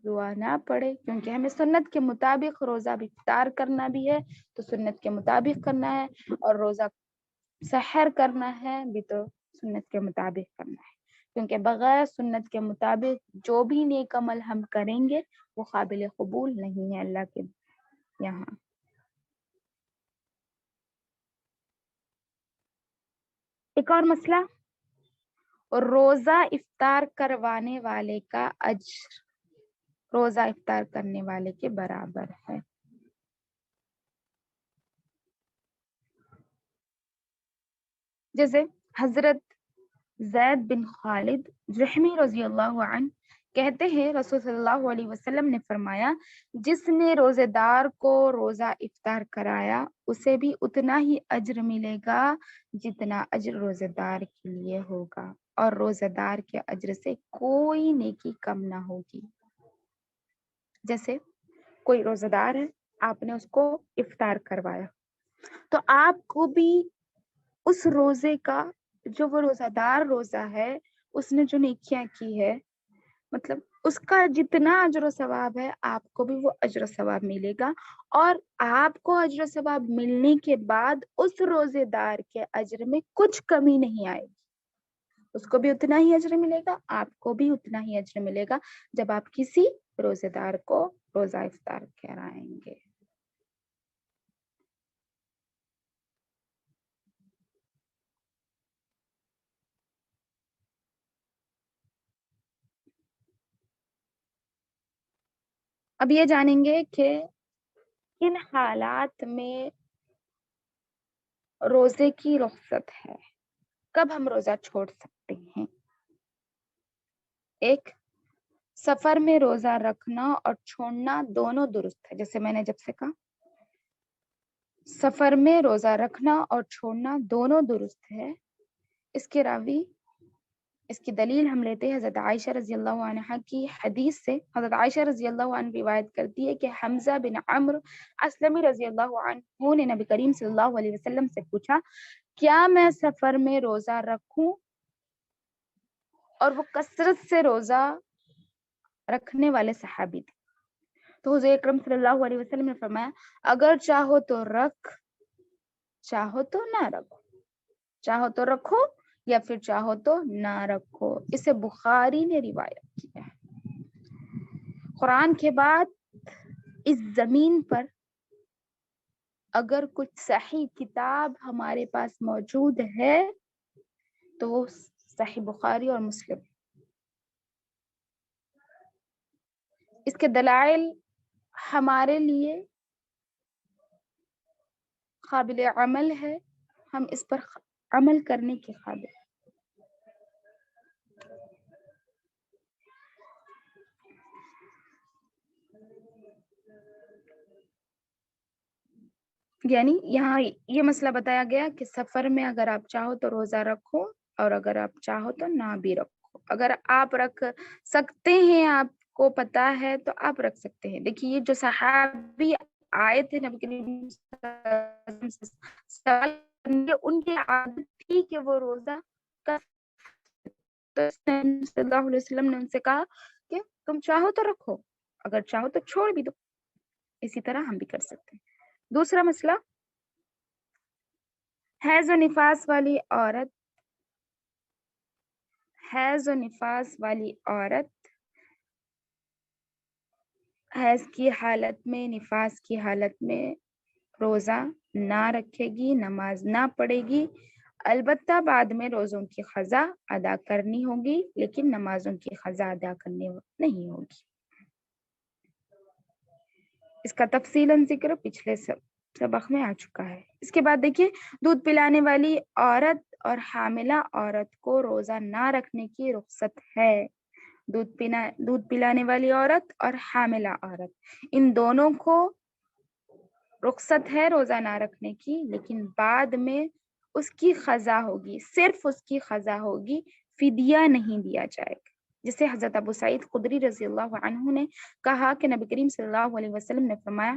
دعا نہ پڑھے، کیونکہ ہمیں سنت کے مطابق روزہ افطار کرنا بھی ہے تو سنت کے مطابق کرنا ہے، اور روزہ سحر کرنا ہے بھی تو سنت کے مطابق کرنا ہے، کیونکہ بغیر سنت کے مطابق جو بھی نیک عمل ہم کریں گے وہ قابل قبول نہیں ہے اللہ کے یہاں۔ ایک اور مسئلہ، روزہ افطار کروانے والے کا اجر روزہ افطار کرنے والے کے برابر ہے۔ جیسے حضرت زید بن خالد جحمی رضی اللہ عنہ کہتے ہیں رسول صلی اللہ علیہ وسلم نے فرمایا جس نے روزے دار کو روزہ افطار کرایا اسے بھی اتنا ہی اجر ملے گا جتنا اجر روزے دار کے لیے ہوگا، اور روزے دار کے اجر سے کوئی نیکی کم نہ ہوگی۔ جیسے کوئی روزہ دار ہے، آپ نے اس کو افطار کروایا تو آپ کو بھی اس روزے کا، جو وہ روزہ دار روزہ ہے اس نے جو نیکیاں کی ہے، مطلب اس کا جتنا اجر و ثواب ہے آپ کو بھی وہ اجر و ثواب ملے گا، اور آپ کو اجر و ثواب ملنے کے بعد اس روزے دار کے اجر میں کچھ کمی نہیں آئے گی، اس کو بھی اتنا ہی اجر ملے گا، آپ کو بھی اتنا ہی اجر ملے گا جب آپ کسی روزے دار کو روزہ افطار کرائیں گے۔ اب یہ جانیں گے کہ کن حالات میں روزے کی رخصت ہے، کب ہم روزہ چھوڑ سکتے ہیں۔ ایک، سفر میں روزہ رکھنا اور چھوڑنا دونوں درست ہے، جیسے میں نے جب سے کہا سفر میں روزہ رکھنا اور چھوڑنا دونوں درست ہے۔ اس کے راوی، اس کی دلیل ہم لیتے ہیں حضرت عائشہ رضی اللہ عنہ کی حدیث سے۔ حضرت عائشہ رضی اللہ عنہ روایت کرتی ہے کہ حمزہ بن عمرو اسلمی رضی اللہ عنہ نے نبی کریم صلی اللہ علیہ وسلم سے پوچھا کیا میں سفر میں روزہ رکھوں، اور وہ کثرت سے روزہ رکھنے والے صحابی تھے، تو حضور اکرم صلی اللہ علیہ وسلم نے فرمایا اگر چاہو تو رکھ، چاہو تو نہ رکھو، چاہو تو رکھو یا پھر چاہو تو نہ رکھو۔ اسے بخاری نے روایت کیا ہے۔ قرآن کے بعد اس زمین پر اگر کچھ صحیح کتاب ہمارے پاس موجود ہے تو وہ صحیح بخاری اور مسلم۔ اس کے دلائل ہمارے لیے قابل عمل ہے، ہم اس پر عمل کرنے کے قابل ہیں۔ یعنی یہاں یہ مسئلہ بتایا گیا کہ سفر میں اگر آپ چاہو تو روزہ رکھو، اور اگر آپ چاہو تو نہ بھی رکھو۔ اگر آپ رکھ سکتے ہیں، آپ کو پتا ہے تو آپ رکھ سکتے ہیں۔ دیکھیے یہ جو صحابی آئے تھے نبی کریم صلی اللہ علیہ وسلم سے سوال کرنے، ان کی عادت تھی کہ وہ روزہ تو صلی اللہ علیہ وسلم نے ان سے کہا کہ تم چاہو تو رکھو، اگر چاہو تو چھوڑ بھی دو۔ اسی طرح ہم بھی کر سکتے ہیں۔ دوسرا مسئلہ، حیض و نفاس والی عورت، حیض و نفاس والی عورت حیض کی حالت میں، نفاس کی حالت میں روزہ نہ رکھے گی، نماز نہ پڑھے گی، البتہ بعد میں روزوں کی قضا ادا کرنی ہوگی، لیکن نمازوں کی قضا ادا کرنی نہیں ہوگی۔ اس کا تفصیلاً ذکر پچھلے سبق میں آ چکا ہے۔ اس کے بعد دیکھیے دودھ پلانے والی عورت اور حاملہ عورت کو روزہ نہ رکھنے کی رخصت ہے۔ دودھ پلانے والی عورت اور حاملہ عورت، ان دونوں کو رخصت ہے روزہ نہ رکھنے کی، لیکن بعد میں اس کی قضا ہوگی، صرف اس کی قضا ہوگی، فدیہ نہیں دیا جائے گا۔ جسے حضرت ابو سعید خدری رضی اللہ عنہ نے کہا کہ نبی کریم صلی اللہ علیہ وسلم نے فرمایا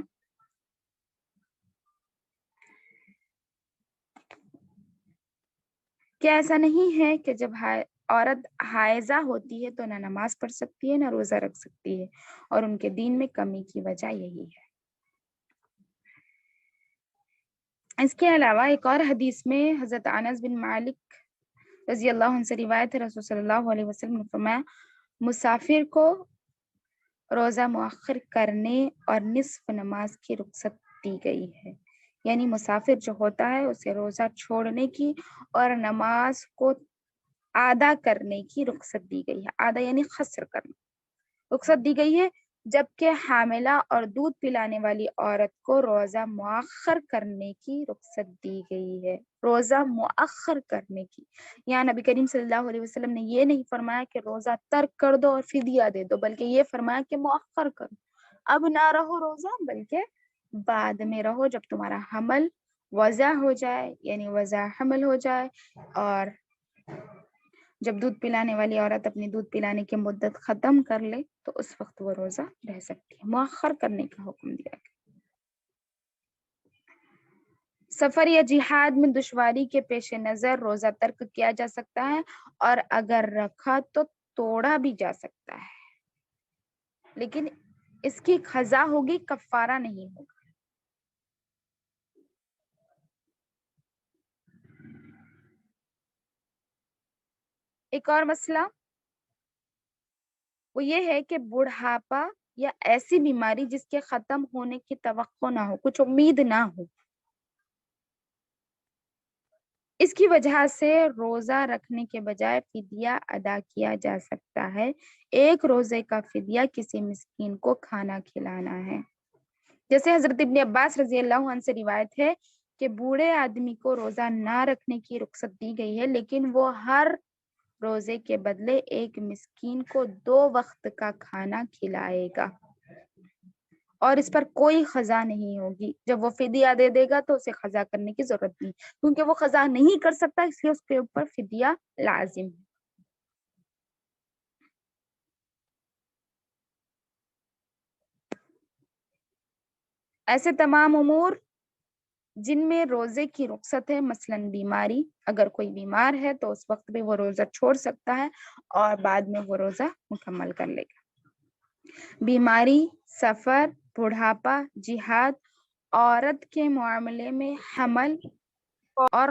کہ ایسا نہیں ہے کہ جب عورت حائضہ ہوتی ہے تو نہ نماز پڑھ سکتی ہے نہ روزہ رکھ سکتی ہے، اور ان کے دین میں کمی کی وجہ یہی ہے۔ اس کے علاوہ ایک اور حدیث میں حضرت انس بن مالک رضی اللہ عنہ سے روایت ہے، رسول صلی اللہ علیہ وسلم نے فرمایا مسافر کو روزہ مؤخر کرنے اور نصف نماز کی رخصت دی گئی ہے، یعنی مسافر جو ہوتا ہے اسے روزہ چھوڑنے کی اور نماز کو آدھا کرنے کی رخصت دی گئی ہے۔ آدھا یعنی قصر کرنا، رخصت دی گئی ہے، جبکہ حاملہ اور دودھ پلانے والی عورت کو روزہ مؤخر کرنے کی رخصت دی گئی ہے. روزہ مؤخر کرنے کی، یہاں نبی کریم صلی اللہ علیہ وسلم نے یہ نہیں فرمایا کہ روزہ ترک کر دو اور فدیہ دے دو، بلکہ یہ فرمایا کہ مؤخر کرو. اب نہ رہو روزہ، بلکہ بعد میں رہو جب تمہارا حمل وضع ہو جائے، یعنی وضع حمل ہو جائے، اور جب دودھ پلانے والی عورت اپنی دودھ پلانے کی مدت ختم کر لے تو اس وقت وہ روزہ رہ سکتی ہے. مؤخر کرنے کا حکم دیا گیا. سفر یا جہاد میں دشواری کے پیش نظر روزہ ترک کیا جا سکتا ہے، اور اگر رکھا تو توڑا بھی جا سکتا ہے، لیکن اس کی قضا ہوگی، کفارہ نہیں ہوگا. ایک اور مسئلہ وہ یہ ہے کہ بڑھاپا یا ایسی بیماری جس کے ختم ہونے کی توقع نہ ہو، کچھ امید نہ ہو، اس کی وجہ سے روزہ رکھنے کے بجائے فدیہ ادا کیا جا سکتا ہے. ایک روزے کا فدیہ کسی مسکین کو کھانا کھلانا ہے. جیسے حضرت ابن عباس رضی اللہ عنہ سے روایت ہے کہ بوڑھے آدمی کو روزہ نہ رکھنے کی رخصت دی گئی ہے، لیکن وہ ہر روزے کے بدلے ایک مسکین کو 2 وقت کا کھانا کھلائے گا، اور اس پر کوئی قضا نہیں ہوگی. جب وہ فدیہ دے دے گا تو اسے قضا کرنے کی ضرورت نہیں، کیونکہ وہ قضا نہیں کر سکتا، اس لیے اس کے اوپر فدیہ لازم ہے. ایسے تمام امور جن میں روزے کی رخصت ہے، مثلا بیماری، اگر کوئی بیمار ہے تو اس وقت بھی وہ روزہ چھوڑ سکتا ہے اور بعد میں وہ روزہ مکمل کر لے گا. بیماری، سفر، بڑھاپا، جہاد، عورت کے معاملے میں حمل اور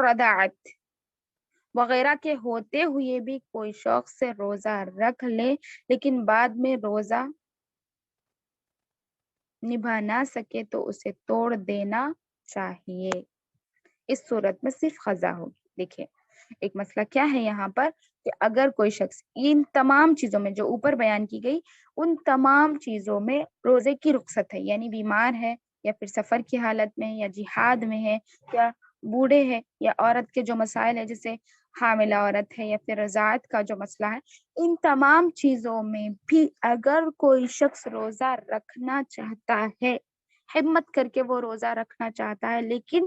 رضاعت وغیرہ کے ہوتے ہوئے بھی کوئی شوق سے روزہ رکھ لے لیکن بعد میں روزہ نبھا نہ سکے تو اسے توڑ دینا چاہیے. اس صورت میں صرف قضا ہوگی. دیکھیں ایک مسئلہ کیا ہے یہاں پر کہ اگر کوئی شخص ان تمام چیزوں میں جو اوپر بیان کی گئی، ان تمام چیزوں میں روزے کی رخصت ہے، یعنی بیمار ہے یا پھر سفر کی حالت میں یا جہاد میں ہے یا بوڑھے ہے یا عورت کے جو مسائل ہے جیسے حاملہ عورت ہے یا پھر رضاعت کا جو مسئلہ ہے، ان تمام چیزوں میں بھی اگر کوئی شخص روزہ رکھنا چاہتا ہے، ہمت کر کے وہ روزہ رکھنا چاہتا ہے، لیکن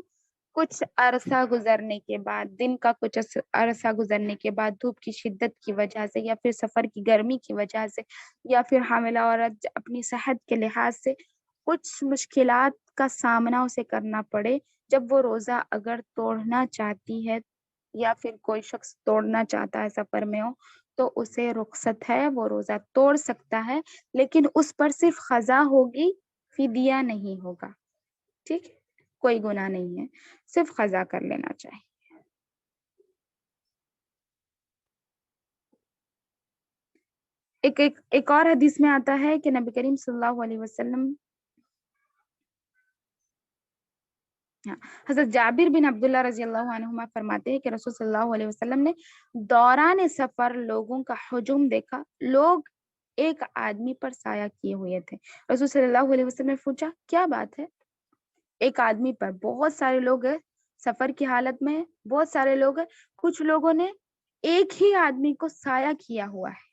کچھ عرصہ گزرنے کے بعد، دن کا کچھ عرصہ گزرنے کے بعد دھوپ کی شدت کی وجہ سے یا پھر سفر کی گرمی کی وجہ سے یا پھر حاملہ عورت اپنی صحت کے لحاظ سے کچھ مشکلات کا سامنا اسے کرنا پڑے، جب وہ روزہ اگر توڑنا چاہتی ہے یا پھر کوئی شخص توڑنا چاہتا ہے سفر میں ہو تو اسے رخصت ہے، وہ روزہ توڑ سکتا ہے، لیکن اس پر صرف قضا ہوگی، فدیہ نہیں ہوگا. ٹھیک، کوئی گناہ نہیں ہے، صرف قضا کر لینا چاہیے. ایک اور حدیث میں آتا ہے کہ نبی کریم صلی اللہ علیہ وسلم، حضرت جابر بن عبداللہ رضی اللہ عنہما فرماتے ہیں کہ رسول صلی اللہ علیہ وسلم نے دوران سفر لوگوں کا ہجوم دیکھا. لوگ ایک آدمی پر سایہ کیے ہوئے تھے. رسول صلی اللہ علیہ وسلم نے پوچھا کیا بات ہے؟ ایک آدمی پر بہت سارے لوگ ہیں، سفر کی حالت میں بہت سارے لوگ ہیں، کچھ لوگوں نے ایک ہی آدمی کو سایہ کیا ہوا ہے،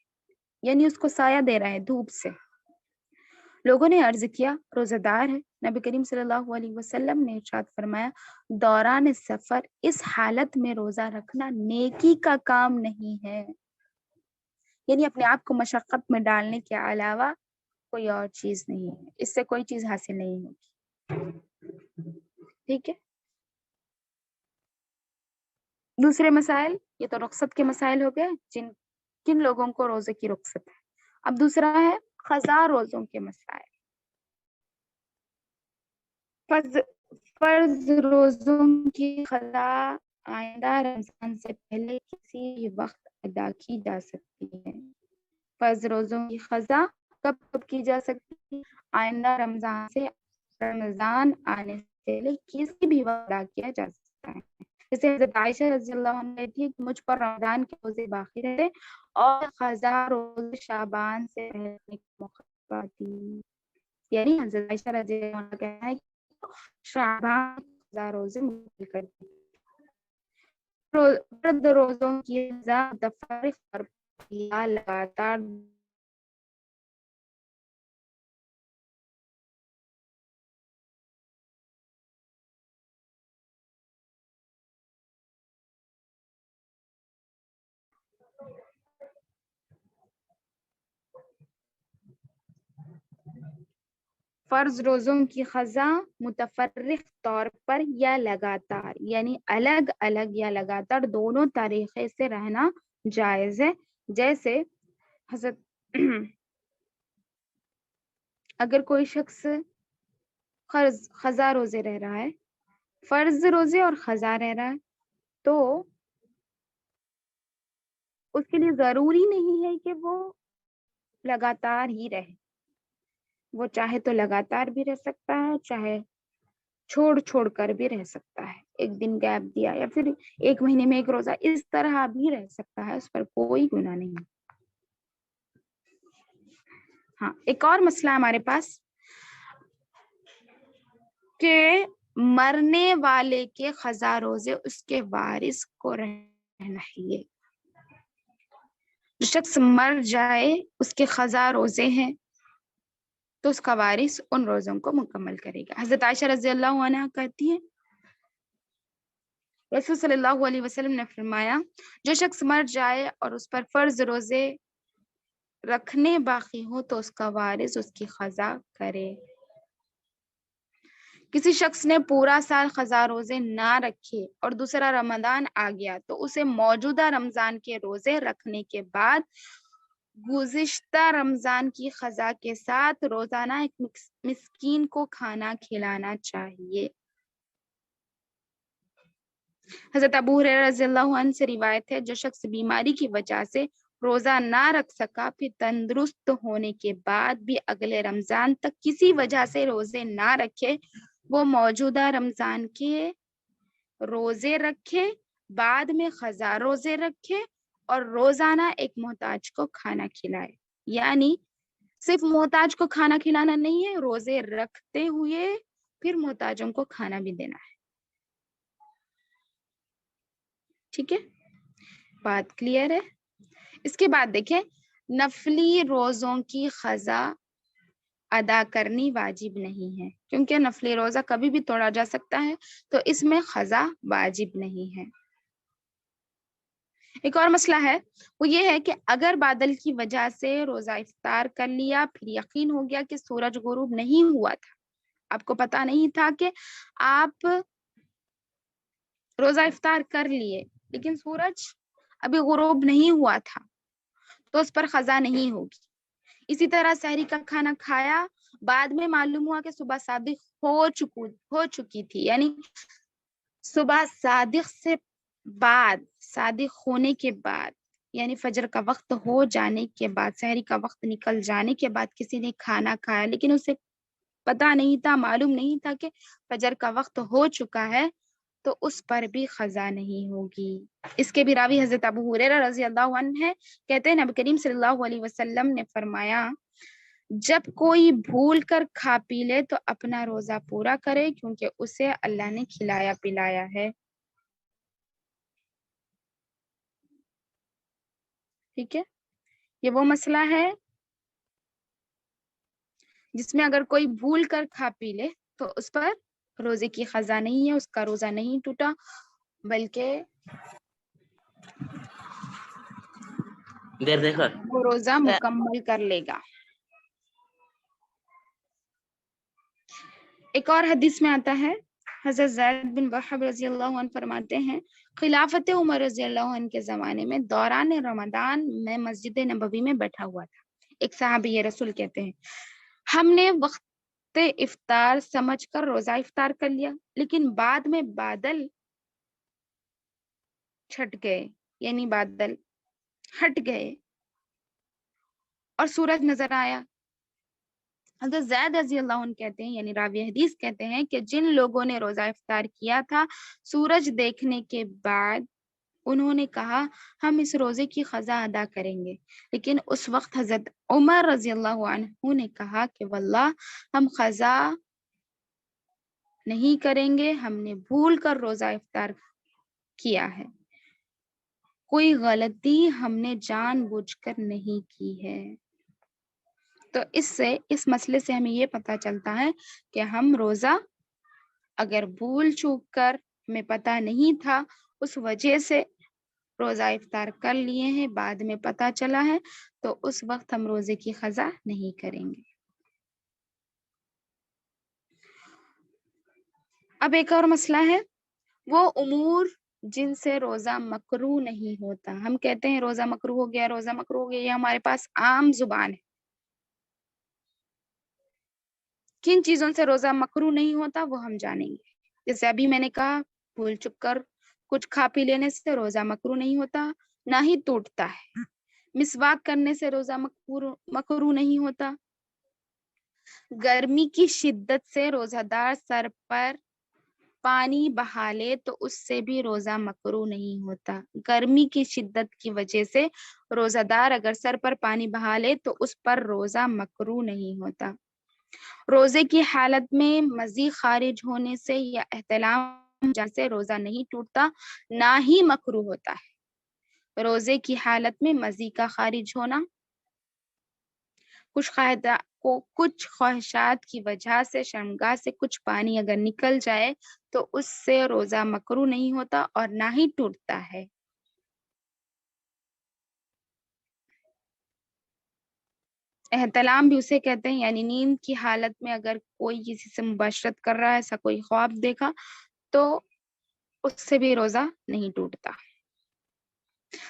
یعنی اس کو سایہ دے رہے ہیں دھوپ سے. لوگوں نے عرض کیا روزہ دار ہے. نبی کریم صلی اللہ علیہ وسلم نے ارشاد فرمایا دوران سفر اس حالت میں روزہ رکھنا نیکی کا کام نہیں ہے، یعنی اپنے آپ کو مشقت میں ڈالنے کے علاوہ کوئی اور چیز نہیں ہے، اس سے کوئی چیز حاصل نہیں ہوگی. ٹھیک ہے، دوسرے مسائل، یہ تو رخصت کے مسائل ہو گئے کن لوگوں کو روزے کی رخصت ہے. اب دوسرا ہے قضا روزوں کے مسائل. فرض روزوں کی قضا آئندہ رمضان سے پہلے کسی وقت ادا کی جا سکتی ہے. فرض روزوں کی قضا کب کی جا سکتی ہے؟ آئندہ رمضان آنے سے پہلے کسی بھی وقت ادا کیا جا سکتا ہے. جیسے حضرت عائشہ رضی اللہ عنہ کہتی ہے کہ مجھ پر رمضان کے روزے باقی رہتے اور قضا روزے شعبان سے رہنے کی موقع پاتی. یعنی حضرت عائشہ رضی اللہ عنہ کا کہنا ہے کہ شعبان قضا روزے مکمل کرتی. فرد روزوں کی قضا متفرق طور پر یا لگاتار فرض روزوں کی قضا متفرق طور پر یا لگاتار یعنی الگ الگ یا لگاتار دونوں طریقے سے رہنا جائز ہے. جیسے حضرت اگر کوئی شخص قضا روزے رہ رہا ہے، فرض روزے اور قضا رہ رہا ہے، تو اس کے لیے ضروری نہیں ہے کہ وہ لگاتار ہی رہے. وہ چاہے تو لگاتار بھی رہ سکتا ہے، چاہے چھوڑ چھوڑ کر بھی رہ سکتا ہے، ایک دن گیپ دیا یا پھر ایک مہینے میں ایک روزہ، اس طرح بھی رہ سکتا ہے، اس پر کوئی گناہ نہیں. ہاں، ایک اور مسئلہ ہمارے پاس کہ مرنے والے کے قضا روزے اس کے وارث کو رہنا چاہیے. جو شخص مر جائے اس کے قضا روزے ہیں تو اس کا وارث ان روزوں کو مکمل کرے گا. حضرت عائشہ رضی اللہ عنہ کہتی ہے رسول صلی اللہ علیہ وسلم نے فرمایا جو شخص مر جائے اور اس پر فرض روزے رکھنے باقی ہو تو اس کا وارث اس کی قضا کرے. کسی شخص نے پورا سال قضا روزے نہ رکھے اور دوسرا رمضان آ گیا تو اسے موجودہ رمضان کے روزے رکھنے کے بعد گزشتہ رمضان کی قضا کے ساتھ روزانہ ایک مسکین کو کھانا کھلانا چاہیے. حضرت ابو ہریرہ رضی اللہ عنہ سے روایت ہے جو شخص بیماری کی وجہ سے روزہ نہ رکھ سکا پھر تندرست ہونے کے بعد بھی اگلے رمضان تک کسی وجہ سے روزے نہ رکھے وہ موجودہ رمضان کے روزے رکھے، بعد میں قضا روزے رکھے اور روزانہ ایک محتاج کو کھانا کھلائے. یعنی صرف محتاج کو کھانا کھلانا نہیں ہے، روزے رکھتے ہوئے پھر محتاجوں کو کھانا بھی دینا ہے. ٹھیک ہے، بات کلیئر ہے. اس کے بعد دیکھیں نفلی روزوں کی قضا ادا کرنی واجب نہیں ہے کیونکہ نفلی روزہ کبھی بھی توڑا جا سکتا ہے تو اس میں قضا واجب نہیں ہے. ایک اور مسئلہ ہے وہ یہ ہے کہ اگر بادل کی وجہ سے روزہ افطار کر لیا پھر یقین ہو گیا کہ سورج غروب نہیں ہوا تھا، آپ کو پتا نہیں تھا کہ آپ روزہ افطار کر لیے لیکن سورج ابھی غروب نہیں ہوا تھا تو اس پر قضا نہیں ہوگی. اسی طرح سحری کا کھانا کھایا، بعد میں معلوم ہوا کہ صبح صادق ہو چکی تھی، یعنی صبح صادق سے بعد، صادق ہونے کے بعد یعنی فجر کا وقت ہو جانے کے بعد، سحری کا وقت نکل جانے کے بعد کسی نے کھانا کھایا لیکن اسے پتا نہیں تھا، معلوم نہیں تھا کہ فجر کا وقت ہو چکا ہے تو اس پر بھی قضا نہیں ہوگی. اس کے بھی راوی حضرت ابو ہریرہ رضی اللہ عنہ ہے، کہتے ہیں نبی کریم صلی اللہ علیہ وسلم نے فرمایا جب کوئی بھول کر کھا پی لے تو اپنا روزہ پورا کرے کیونکہ اسے اللہ نے کھلایا پلایا ہے. ٹھیک ہے، یہ وہ مسئلہ ہے جس میں اگر کوئی بھول کر کھا پی لے تو اس پر روزے کی قضا نہیں ہے، اس کا روزہ نہیں ٹوٹا بلکہ وہ روزہ مکمل کر لے گا. ایک اور حدیث میں آتا ہے حضرت زید بن وہب رضی اللہ عنہ فرماتے ہیں خلافت عمر رضی اللہ عنہ کے زمانے میں دوران رمضان میں مسجد نبوی میں بیٹھا ہوا تھا. ایک صحابی رسول کہتے ہیں ہم نے وقت افطار سمجھ کر روزہ افطار کر لیا لیکن بعد میں بادل چھٹ گئے، یعنی بادل ہٹ گئے اور سورج نظر آیا. حضرت زید رضی اللہ عنہ کہتے ہیں، یعنی راوی حدیث کہتے ہیں کہ جن لوگوں نے روزہ افطار کیا تھا سورج دیکھنے کے بعد انہوں نے کہا ہم اس روزے کی قضا ادا کریں گے، لیکن اس وقت حضرت عمر رضی اللہ عنہ نے کہا کہ واللہ ہم قضا نہیں کریں گے، ہم نے بھول کر روزہ افطار کیا ہے، کوئی غلطی ہم نے جان بوجھ کر نہیں کی ہے۔ تو اس مسئلے سے ہمیں یہ پتہ چلتا ہے کہ ہم روزہ اگر بھول چوک کر ہمیں پتہ نہیں تھا اس وجہ سے روزہ افطار کر لیے ہیں، بعد میں پتہ چلا ہے، تو اس وقت ہم روزے کی قضا نہیں کریں گے۔ اب ایک اور مسئلہ ہے، وہ امور جن سے روزہ مکروہ نہیں ہوتا۔ ہم کہتے ہیں روزہ مکروہ ہو گیا، روزہ مکروہ ہو گیا، یہ ہمارے پاس عام زبان ہے۔ کن چیزوں سے روزہ مکروہ نہیں ہوتا وہ ہم جانیں گے۔ جیسے ابھی میں نے کہا بھول چک کر کچھ کھا پی لینے سے روزہ مکروہ نہیں ہوتا، نہ ہی ٹوٹتا ہے۔ مسواک کرنے سے روزہ مکروہ نہیں ہوتا۔ گرمی کی شدت سے روزہ دار سر پر پانی بہا لے تو اس سے بھی روزہ مکروہ نہیں ہوتا۔ گرمی کی شدت کی وجہ سے روزہ دار اگر سر پر پانی بہا لے تو اس پر روزہ مکروہ نہیں ہوتا۔ روزے کی حالت میں مزی خارج ہونے سے یا احتلام جیسے روزہ نہیں ٹوٹتا، نہ ہی مکروہ ہوتا ہے۔ روزے کی حالت میں مزی کا خارج ہونا، کچھ خواہشات کی وجہ سے شرمگاہ سے کچھ پانی اگر نکل جائے تو اس سے روزہ مکروہ نہیں ہوتا اور نہ ہی ٹوٹتا ہے۔ احتلام بھی اسے کہتے ہیں، یعنی نیند کی حالت میں اگر کوئی کسی سے مباشرت کر رہا ہے، ایسا کوئی خواب دیکھا تو اس سے بھی روزہ نہیں ٹوٹتا۔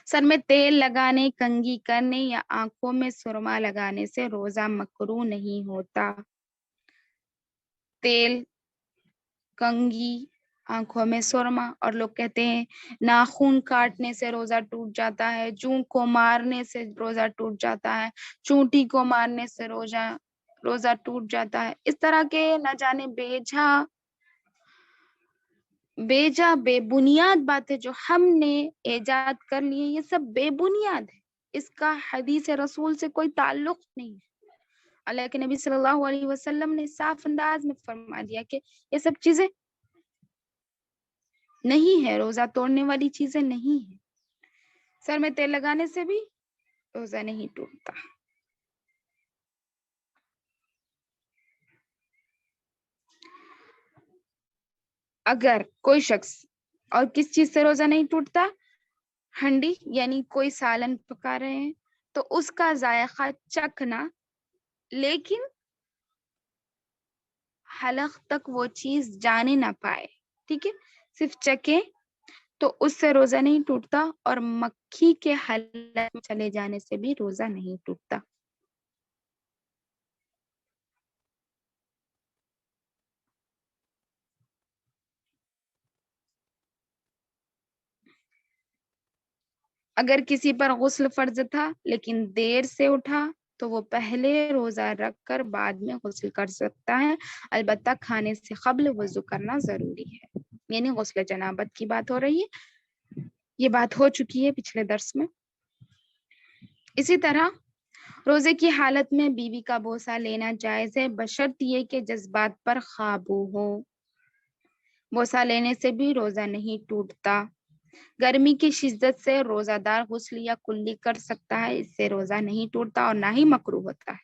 سر میں تیل لگانے، کنگھی کرنے یا آنکھوں میں سرما لگانے سے روزہ مکروہ نہیں ہوتا۔ تیل، کنگھی، آنکھوں میں سرما، اور لوگ کہتے ہیں ناخن کاٹنے سے روزہ ٹوٹ جاتا ہے، جوں کو مارنے سے روزہ ٹوٹ جاتا ہے، چونٹی کو مارنے سے روزہ ٹوٹ جاتا ہے۔ اس طرح کے نہ جانے بے بنیاد باتیں جو ہم نے ایجاد کر لی ہیں، یہ سب بے بنیاد ہے، اس کا حدیث رسول سے کوئی تعلق نہیں ہے۔ اللہ کے نبی صلی اللہ علیہ وسلم نے صاف انداز میں فرما دیا کہ یہ سب چیزیں نہیں ہے، روزہ توڑنے والی چیزیں نہیں ہیں۔ سر میں تیل لگانے سے بھی روزہ نہیں ٹوٹتا۔ اگر کوئی شخص، اور کس چیز سے روزہ نہیں ٹوٹتا؟ ہنڈی، یعنی کوئی سالن پکا رہے ہیں تو اس کا ذائقہ چکھنا، لیکن حلق تک وہ چیز جانے نہ پائے، ٹھیک ہے، صرف چکھے تو اس سے روزہ نہیں ٹوٹتا، اور مکھی کے حلق میں چلے جانے سے بھی روزہ نہیں ٹوٹتا۔ اگر کسی پر غسل فرض تھا لیکن دیر سے اٹھا تو وہ پہلے روزہ رکھ کر بعد میں غسل کر سکتا ہے، البتہ کھانے سے قبل وضو کرنا ضروری ہے۔ یعنی غسل جنابت کی بات ہو رہی ہے، یہ بات ہو چکی ہے پچھلے درس میں۔ اسی طرح روزے کی حالت میں بیوی کا بوسہ لینا جائز ہے، بشرط یہ کہ جذبات پر قابو ہو۔ بوسہ لینے سے بھی روزہ نہیں ٹوٹتا۔ گرمی کی شدت سے روزہ دار غسل یا کلی کر سکتا ہے، اس سے روزہ نہیں ٹوٹتا اور نہ ہی مکروہ ہوتا ہے۔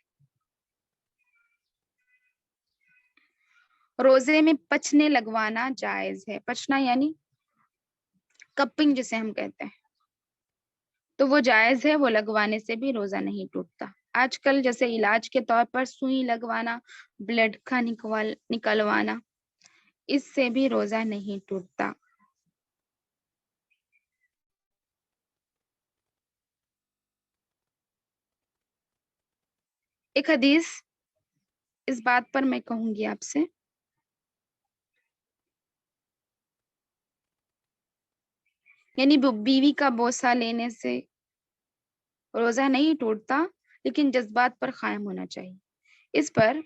روزے میں پچنے لگوانا جائز ہے۔ پچنا یعنی کپنگ جسے ہم کہتے ہیں، تو وہ جائز ہے، وہ لگوانے سے بھی روزہ نہیں ٹوٹتا۔ آج کل جیسے علاج کے طور پر سوئی لگوانا، بلڈ کا نکلوانا، اس سے بھی روزہ نہیں ٹوٹتا۔ ایک حدیث اس بات پر میں کہوں گی آپ سے، یعنی بیوی کا بوسہ لینے سے روزہ نہیں ٹوٹتا، لیکن جذبات پر قائم ہونا چاہیے۔ اس پر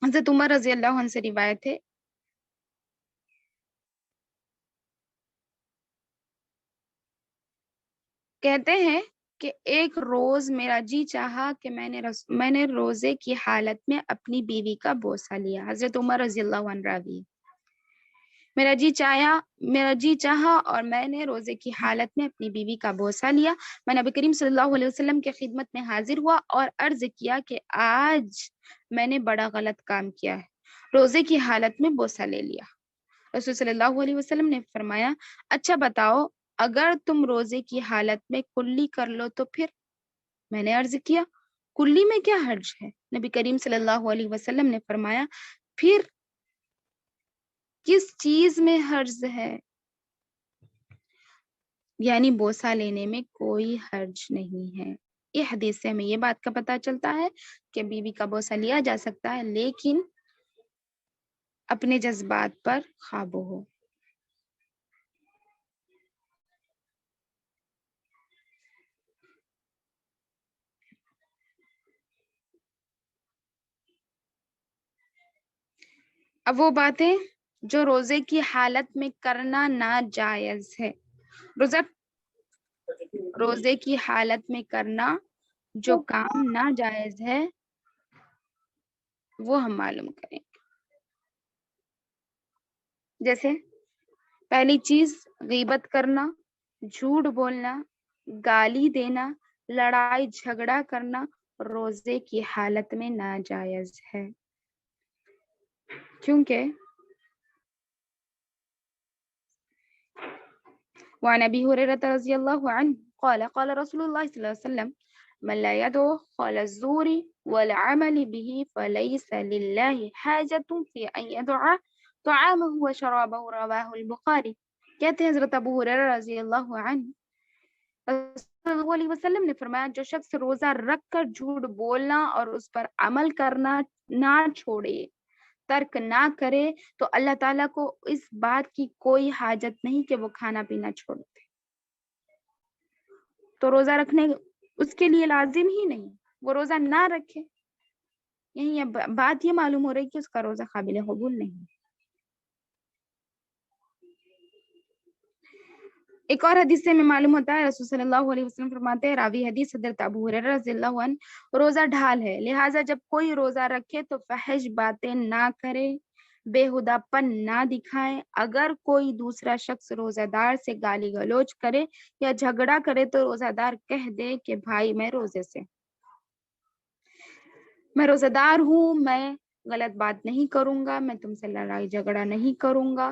حضرت عمر رضی اللہ عنہ سے روایت ہے، کہتے ہیں کہ ایک روز میرا جی چاہا کہ میں نے روزے کی حالت میں اپنی بیوی کا بوسہ لیا۔ حضرت عمر رضی اللہ عنہ راوی، میرا جی چاہا اور میں نے روزے کی حالت میں اپنی بیوی کا بوسہ لیا۔ میں نبی کریم صلی اللہ علیہ وسلم کی خدمت میں حاضر ہوا اور عرض کیا کہ آج میں نے بڑا غلط کام کیا ہے، روزے کی حالت میں بوسہ لے لیا۔ رسول صلی اللہ علیہ وسلم نے فرمایا، اچھا بتاؤ، اگر تم روزے کی حالت میں کلی کر لو تو پھر؟ میں نے عرض کیا، کلی میں کیا حرج ہے؟ نبی کریم صلی اللہ علیہ وسلم نے فرمایا، پھر کس چیز میں حرج ہے؟ یعنی بوسہ لینے میں کوئی حرج نہیں ہے۔ یہ حدیث سے ہمیں یہ بات کا پتہ چلتا ہے کہ بیوی کا بوسہ لیا جا سکتا ہے، لیکن اپنے جذبات پر قابو ہو۔ اب وہ باتیں جو روزے کی حالت میں کرنا ناجائز ہے، روزے کی حالت میں کرنا جو کام ناجائز ہے وہ ہم معلوم کریں۔ جیسے پہلی چیز غیبت کرنا، جھوٹ بولنا، گالی دینا، لڑائی جھگڑا کرنا روزے کی حالت میں ناجائز ہے، کیونکہ وعن ابی ہریرہ رضی اللہ عنہ قال قال رسول اللہ صلی اللہ علیہ وسلم من لا يدعو قال الزور والعمل به فليس لله حاجة في أن يدعى طعامه وشرابه، رواه البخاری۔ کہتے ہیں حضرت ابو ہریرہ رضی اللہ عنہ، رسول اللہ علیہ وسلم نے فرمایا، جو شخص روزہ رکھ کر جھوٹ بولنا اور اس پر عمل کرنا نہ چھوڑے، ترک نہ کرے، تو اللہ تعالیٰ کو اس بات کی کوئی حاجت نہیں کہ وہ کھانا پینا چھوڑ دے۔ تو روزہ رکھنے اس کے لیے لازم ہی نہیں، وہ روزہ نہ رکھے، یہی بات یہ معلوم ہو رہی کہ اس کا روزہ قابل قبول نہیں۔ ایک اور حدیث سے میں معلوم ہوتا ہے، رسول صلی اللہ علیہ وسلم فرماتے ہیں، راوی حدیث حضرت ابو ہریرہ رضی اللہ عنہ، روزہ ڈھال ہے، لہٰذا جب کوئی روزہ رکھے تو فحش باتیں نہ کرے، بےہودہ پن نہ دکھائے۔ اگر کوئی دوسرا شخص روزہ دار سے گالی گلوچ کرے یا جھگڑا کرے تو روزہ دار کہہ دے کہ بھائی میں روزہ دار ہوں، میں غلط بات نہیں کروں گا، میں تم سے لڑائی جھگڑا نہیں کروں گا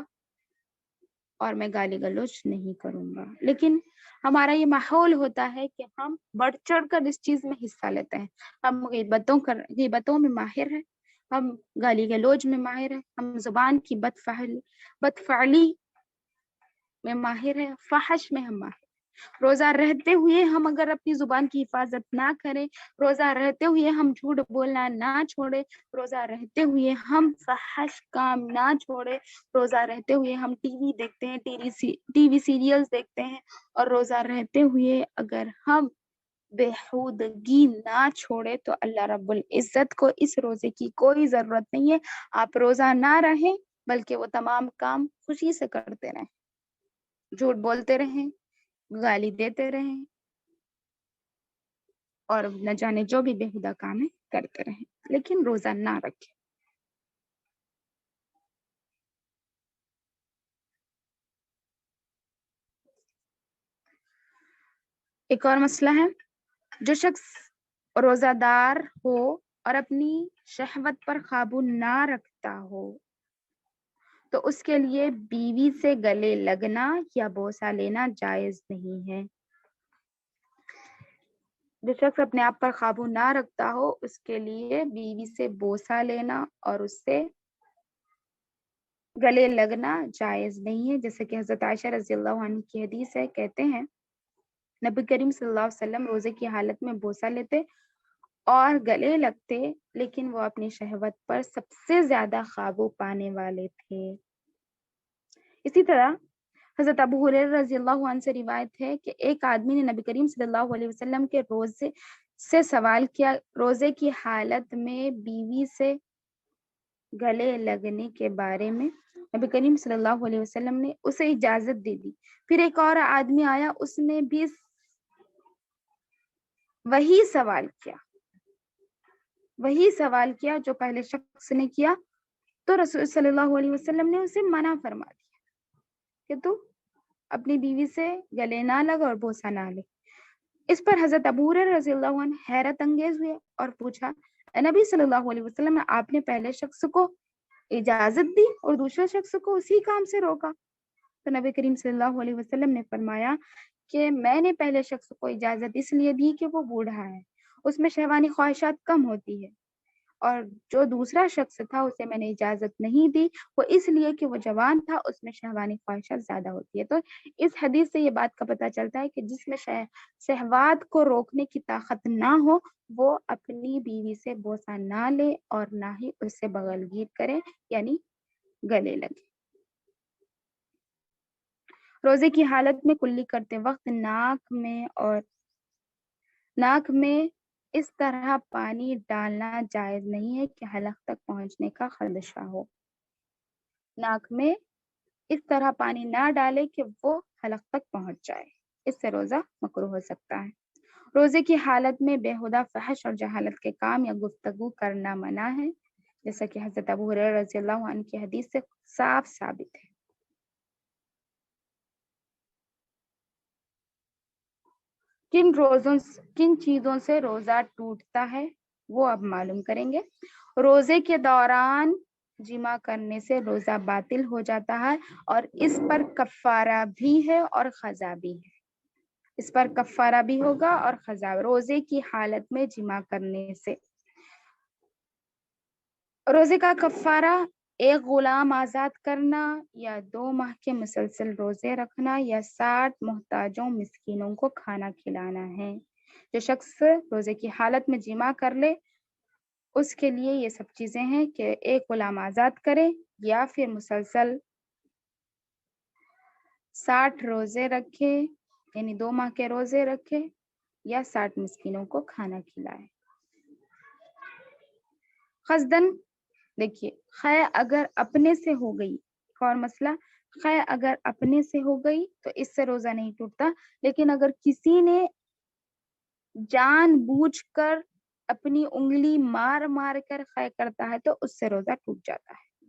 اور میں گالی گلوچ نہیں کروں گا۔ لیکن ہمارا یہ ماحول ہوتا ہے کہ ہم بڑھ چڑھ کر اس چیز میں حصہ لیتے ہیں، ہم غیبتوں میں ماہر ہیں، ہم گالی گلوچ میں ماہر ہیں، ہم زبان کی بدفعلی میں ماہر ہیں، فحش میں ہم ماہر ہیں۔ روزہ رہتے ہوئے ہم اگر اپنی زبان کی حفاظت نہ کریں، روزہ رہتے ہوئے ہم جھوٹ بولنا نہ چھوڑے، روزہ رہتے ہوئے ہم فحش کام نہ چھوڑے، روزہ رہتے ہوئے ہم ٹی وی دیکھتے ہیں، ٹی وی سیریلز دیکھتے ہیں، اور روزہ رہتے ہوئے اگر ہم بےہودگی نہ چھوڑے تو اللہ رب العزت کو اس روزے کی کوئی ضرورت نہیں ہے۔ آپ روزہ نہ رہیں بلکہ وہ تمام کام خوشی سے کرتے رہیں، جھوٹ بولتے رہیں، گالی دیتے رہیں، اور نہ جانے جو بھی بےہودہ کام ہے کرتے رہیں، لیکن روزہ نہ رکھیں۔ ایک اور مسئلہ ہے، جو شخص روزہ دار ہو اور اپنی شہوت پر قابو نہ رکھتا ہو تو اس کے لیے بیوی سے گلے لگنا یا بوسہ لینا جائز نہیں ہے۔ جو شخص اپنے آپ پر قابو نہ رکھتا ہو اس کے لیے بیوی سے بوسہ لینا اور اس سے گلے لگنا جائز نہیں ہے، جیسے کہ حضرت عائشہ رضی اللہ عنہ کی حدیث ہے، کہتے ہیں نبی کریم صلی اللہ علیہ وسلم روزے کی حالت میں بوسہ لیتے اور گلے لگتے، لیکن وہ اپنی شہوت پر سب سے زیادہ قابو پانے والے تھے۔ اسی طرح حضرت ابو ہریرہ رضی اللہ عنہ سے روایت ہے کہ ایک آدمی نے نبی کریم صلی اللہ علیہ وسلم کے روزے سے سوال کیا، روزے کی حالت میں بیوی سے گلے لگنے کے بارے میں نبی کریم صلی اللہ علیہ وسلم نے اسے اجازت دے دی. پھر ایک اور آدمی آیا, اس نے بھی وہی سوال کیا جو پہلے شخص نے کیا, تو رسول صلی اللہ علیہ وسلم نے اسے منع فرما دیا کہ تو اپنی بیوی سے گلے نہ لگ اور بوسہ نہ لے. اس پر حضرت ابو ہریرہ رضی اللہ عنہ حیرت انگیز ہوئے اور پوچھا, نبی صلی اللہ علیہ وسلم, آپ نے پہلے شخص کو اجازت دی اور دوسرے شخص کو اسی کام سے روکا؟ تو نبی کریم صلی اللہ علیہ وسلم نے فرمایا کہ میں نے پہلے شخص کو اجازت اس لیے دی کہ وہ بوڑھا ہے, اس میں شہوانی خواہشات کم ہوتی ہے, اور جو دوسرا شخص تھا اسے میں نے اجازت نہیں دی وہ اس لیے کہ وہ جوان تھا, اس میں شہوانی خواہشات زیادہ ہوتی ہے. تو اس حدیث سے یہ بات کا پتہ چلتا ہے کہ جس میں شہوات کو روکنے کی طاقت نہ ہو وہ اپنی بیوی سے بوسہ نہ لے اور نہ ہی اس سے بغل گیر کرے, یعنی گلے لگے. روزے کی حالت میں کلی کرتے وقت ناک میں اس طرح پانی ڈالنا جائز نہیں ہے کہ حلق تک پہنچنے کا خدشہ ہو. ناک میں اس طرح پانی نہ ڈالے کہ وہ حلق تک پہنچ جائے, اس سے روزہ مکروہ ہو سکتا ہے. روزے کی حالت میں بےہودہ فحش اور جہالت کے کام یا گفتگو کرنا منع ہے, جیسا کہ حضرت ابو ہریرہ رضی اللہ عنہ کی حدیث سے صاف ثابت ہے. کن چیزوں سے روزہ ٹوٹتا ہے وہ اب معلوم کریں گے. روزے کے دوران جمع کرنے سے روزہ باطل ہو جاتا ہے اور اس پر کفارہ بھی ہے اور قضا بھی ہے. اس پر کفارہ بھی ہوگا اور قضا. روزے کی حالت میں جمع کرنے سے روزے کا کفارہ ایک غلام آزاد کرنا یا 2 ماہ کے مسلسل روزے رکھنا یا 60 محتاجوں مسکینوں کو کھانا کھلانا ہے. جو شخص روزے کی حالت میں جمع کر لے اس کے لیے یہ سب چیزیں ہیں کہ ایک غلام آزاد کرے یا پھر مسلسل 60 روزے رکھے, یعنی 2 ماہ کے روزے رکھے, یا 60 مسکینوں کو کھانا کھلائے. قصدن دیکھیے, خیر اگر اپنے سے ہو گئی, ایک اور مسئلہ, خیر اگر اپنے سے ہو گئی تو اس سے روزہ نہیں ٹوٹتا, لیکن اگر کسی نے جان بوجھ کر اپنی انگلی مار کر خیر کرتا ہے تو اس سے روزہ ٹوٹ جاتا ہے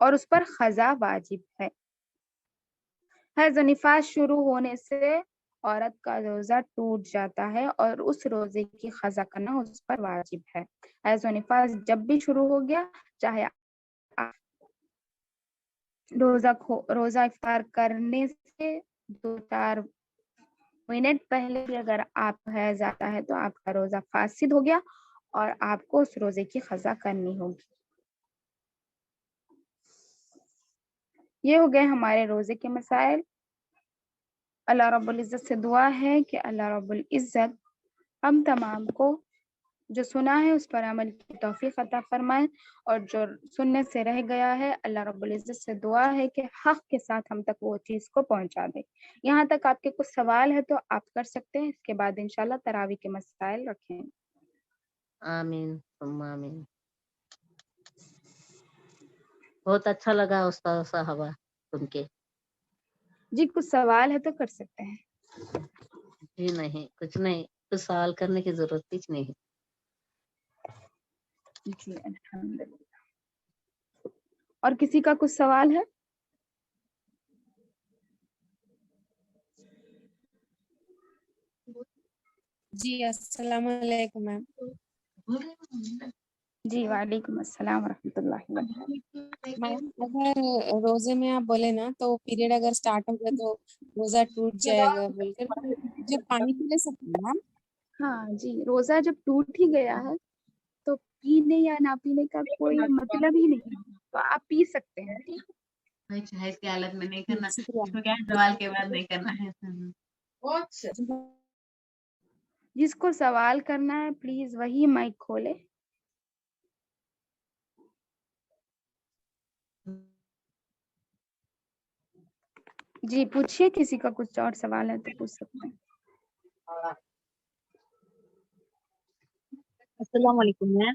اور اس پر قضا واجب ہے. حیض و نفاس شروع ہونے سے عورت کا روزہ ٹوٹ جاتا ہے اور اس روزے کی قضا کرنا اس پر واجب ہے. حیض و نفاس جب بھی شروع ہو گیا, چاہے روزہ افطار کرنے سے 2-4 منٹ پہلے بھی اگر آپ حیض آتا ہے تو آپ کا روزہ فاسد ہو گیا اور آپ کو اس روزے کی قضا کرنی ہوگی. یہ ہو گئے ہمارے روزے کے مسائل. اللہ رب العزت سے دعا ہے کہ اللہ رب العزت ہم تمام کو جو سنا ہے اس پر عمل کی توفیق عطا فرمائے, اور جو سننے سے رہ گیا ہے اللہ رب العزت سے دعا ہے کہ حق کے ساتھ ہم تک وہ چیز کو پہنچا دے. یہاں تک آپ کے کچھ سوال ہے تو آپ کر سکتے ہیں, اس کے بعد انشاءاللہ تراویح کے مسائل رکھیں. آمین ثم آمین. بہت اچھا لگا استاد صاحبہ سن کے. جی کچھ سوال ہے تو کر سکتے ہیں. جی نہیں, کچھ نہیں, کچھ سوال کرنے کی ضرورت ہی نہیں. جی الحمدللہ. اور کسی کا کچھ سوال ہے؟ جی السلام علیکم میم. جی وعلیکم السلام ورحمۃ اللہ وبرکاتہ. میم اگر روزے میں آپ بولے نا تو پیریڈ اگر اسٹارٹ ہو گیا تو روزہ ٹوٹ جائے گا بول کر, جب پانی پی لے سکتے ہیں میم؟ ہاں جی, روزہ جب ٹوٹ ہی گیا ہے تو پینے یا نہ پینے کا کوئی مطلب ہی نہیں, تو آپ پی سکتے ہیں. حیض کی حالت میں نہیں کرنا, شکریہ. اس میں کیا ہے زوال کے بعد نہیں کرنا ہے. جس کو سوال کرنا ہے پلیز وہی مائک کھولے. جی پوچھیے, کسی کا کچھ اور سوال ہے تو پوچھ سکتے ہیں. السلام علیکم میم.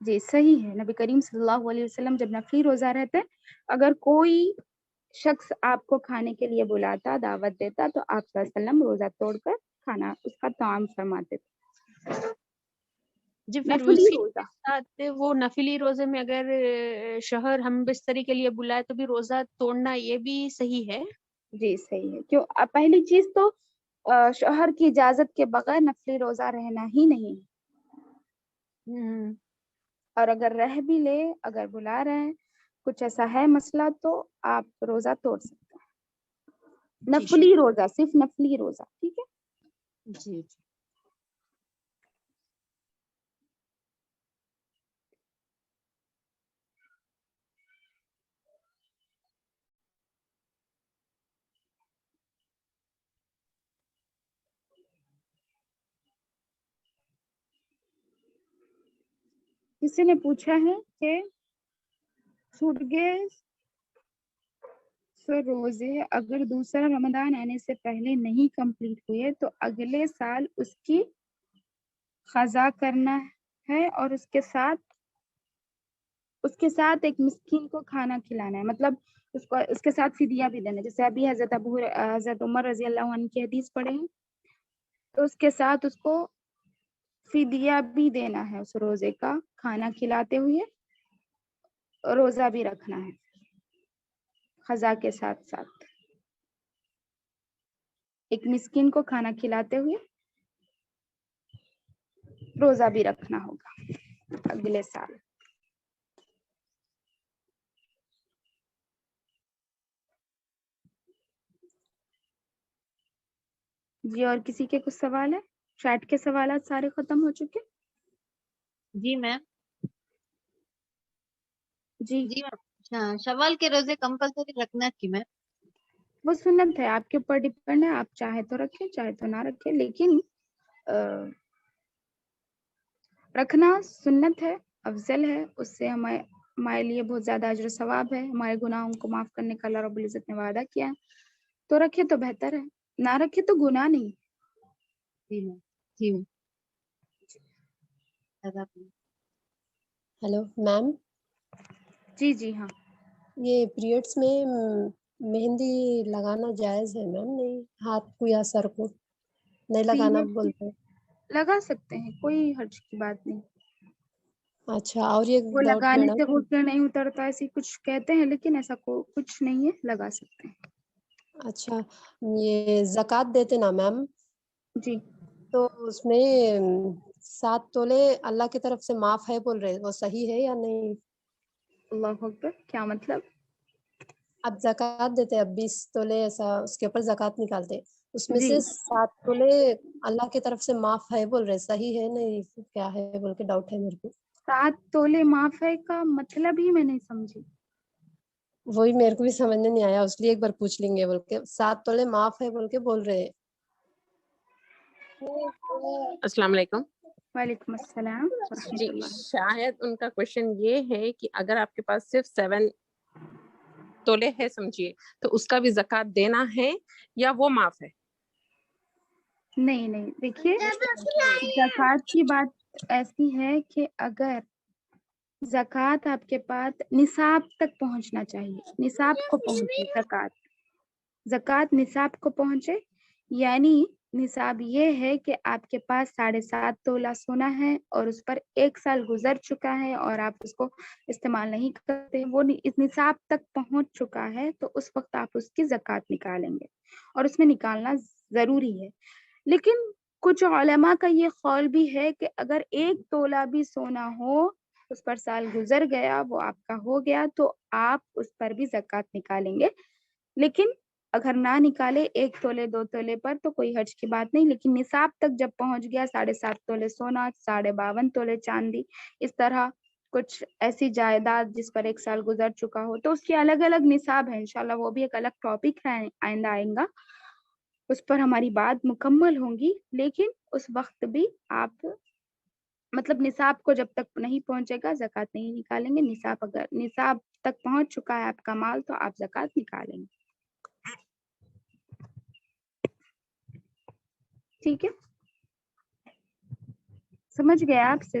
جی صحیح ہے. نبی کریم صلی اللہ علیہ وسلم جب نفلی روزہ رہتے اگر کوئی شخص آپ کو کھانے کے لیے بلاتا دعوت دیتا تو آپ صلی اللہ علیہ وسلم روزہ توڑ کر کھانا اس کا طعام فرماتے تھے. جی پھر نفلی اسی روزہ کے ساتھ وہ نفلی روزے میں اگر شوہر ہم بستری کے لیے بلائے تو بھی روزہ توڑنا یہ بھی صحیح ہے. جی صحیح ہے. کیوں پہلی چیز تو شوہر کی اجازت کے بغیر نفلی روزہ رہنا ہی نہیں ہے. اور اگر رہ بھی لے اگر بلا رہے ہیں کچھ ایسا ہے مسئلہ تو آپ روزہ توڑ سکتے ہیں. نفلی روزہ صرف نفلی روزہ. ٹھیک ہے. جی کسی نے پوچھا ہے کہ چھوٹ گئے سو روزے اگر دوسرا رمضان آنے سے پہلے نہیں کمپلیٹ ہوئے تو اگلے سال اس کی قضا کرنا ہے اور اس کے ساتھ ایک مسکین کو کھانا کھلانا ہے. مطلب اس کے ساتھ فدیہ بھی دینا. جیسے ابھی حضرت عمر رضی اللہ عنہ کی حدیث پڑھے ہیں تو اس کے ساتھ اس کو فدیہ بھی دینا ہے. اس روزے کا کھانا کھلاتے ہوئے روزہ بھی رکھنا ہے قضا کے ساتھ ساتھ. ایک مسکین کو کھانا کھلاتے ہوئے روزہ بھی رکھنا ہوگا اگلے سال. جی اور کسی کے کچھ سوال ہے؟ چیٹ کے سوالات سارے ختم ہو چکے؟ جی میم. جی جی میم شوال کے روزے کمپلسری رکھنا کی میم؟ وہ سنت ہے آپ کے اوپر ڈیپینڈ ہے. آپ چاہے تو رکھیں چاہے تو نہ رکھیں لیکن رکھنا سنت ہے افضل ہے. اس سے ہمارے لیے بہت زیادہ اجر و ثواب ہے. ہمارے گناہوں کو معاف کرنے کا اللہ رب العزت نے وعدہ کیا ہے تو رکھے تو بہتر ہے. نہ رکھے تو گناہ نہیں. جی میم. جی میم. Hello ma'am. جی جی ہاں. یہ پیریڈس میں مہندی لگانا جائز ہے میم؟ نہیں ہاتھ کو یا سر کو نہیں لگانا بولتے ہیں. لگا سکتے ہیں کوئی حرج کی بات نہیں. اچھا اور یہ وہ ڈاؤٹ لگانے سے میڈم غسل نہیں اترتا ایسی کچھ کہتے ہیں لیکن ایسا کچھ نہیں ہے. لگا سکتے ہیں. اچھا یہ زکوٰۃ دیتے نا میم جی تو اس میں 7 تولے اللہ کی طرف سے معاف ہے بول رہے وہ صحیح ہے یا نہیں؟ اللہ اکبر. کیا مطلب؟ اب زکوٰۃ دیتے اب 20 تولے ایسا اس کے اوپر زکوٰۃ نکالتے اس میں جی سے 7 تولے اللہ کی طرف سے معاف ہے بول رہے صحیح ہے نہیں کیا ہے بول کے ڈاؤٹ ہے میرے کو. 7 تولے معاف ہے کا مطلب ہی میں نہیں سمجھی. وہی میرے کو بھی سمجھنے نہیں آیا اس لیے ایک بار پوچھ لیں گے بول کے 7 تولے معاف ہے بول کے بول رہے. السلام علیکم. وعلیکم السلام ورحمۃ جی اللہ. شاید ان کا کوشچن یہ ہے کہ اگر آپ کے پاس صرف 7 تولے ہے سمجھیے تو اس کا بھی زکوٰۃ دینا ہے یا وہ معاف ہے؟ نہیں نہیں دیکھیے زکوٰۃ کی بات ایسی ہے کہ اگر زکوٰۃ آپ کے پاس نصاب تک پہنچنا چاہیے. نصاب کو پہنچے زکوٰۃ نصاب کو پہنچے یعنی نصاب یہ ہے کہ آپ کے پاس 7.5 تولہ سونا ہے اور اس پر 1 سال گزر چکا ہے اور آپ اس کو استعمال نہیں کرتے. وہ اس نصاب تک پہنچ چکا ہے تو اس وقت آپ اس کی زکوٰۃ نکالیں گے اور اس میں نکالنا ضروری ہے. لیکن کچھ علماء کا یہ قول بھی ہے کہ اگر 1 تولہ بھی سونا ہو اس پر سال گزر گیا وہ آپ کا ہو گیا تو آپ اس پر بھی زکوٰۃ نکالیں گے. لیکن اگر نہ نکالے 1 تولے 2 تولے پر تو کوئی حرج کی بات نہیں. لیکن نصاب تک جب پہنچ گیا 7.5 تولے سونا 52.5 تولے چاندی اس طرح کچھ ایسی جائیداد جس پر 1 سال گزر چکا ہو تو اس کی الگ الگ نصاب ہے. انشاءاللہ وہ بھی ایک الگ ٹاپک ہے آئندہ آئیں گا اس پر ہماری بات مکمل ہوں گی. لیکن اس وقت بھی آپ مطلب نصاب کو جب تک نہیں پہنچے گا زکوٰۃ نہیں نکالیں گے. اگر نصاب تک پہنچ چکا ہے آپ کا مال تو آپ زکوٰۃ نکالیں گے. ٹھیک ہے سمجھ گئے آپ سے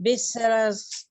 20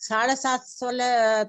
7.5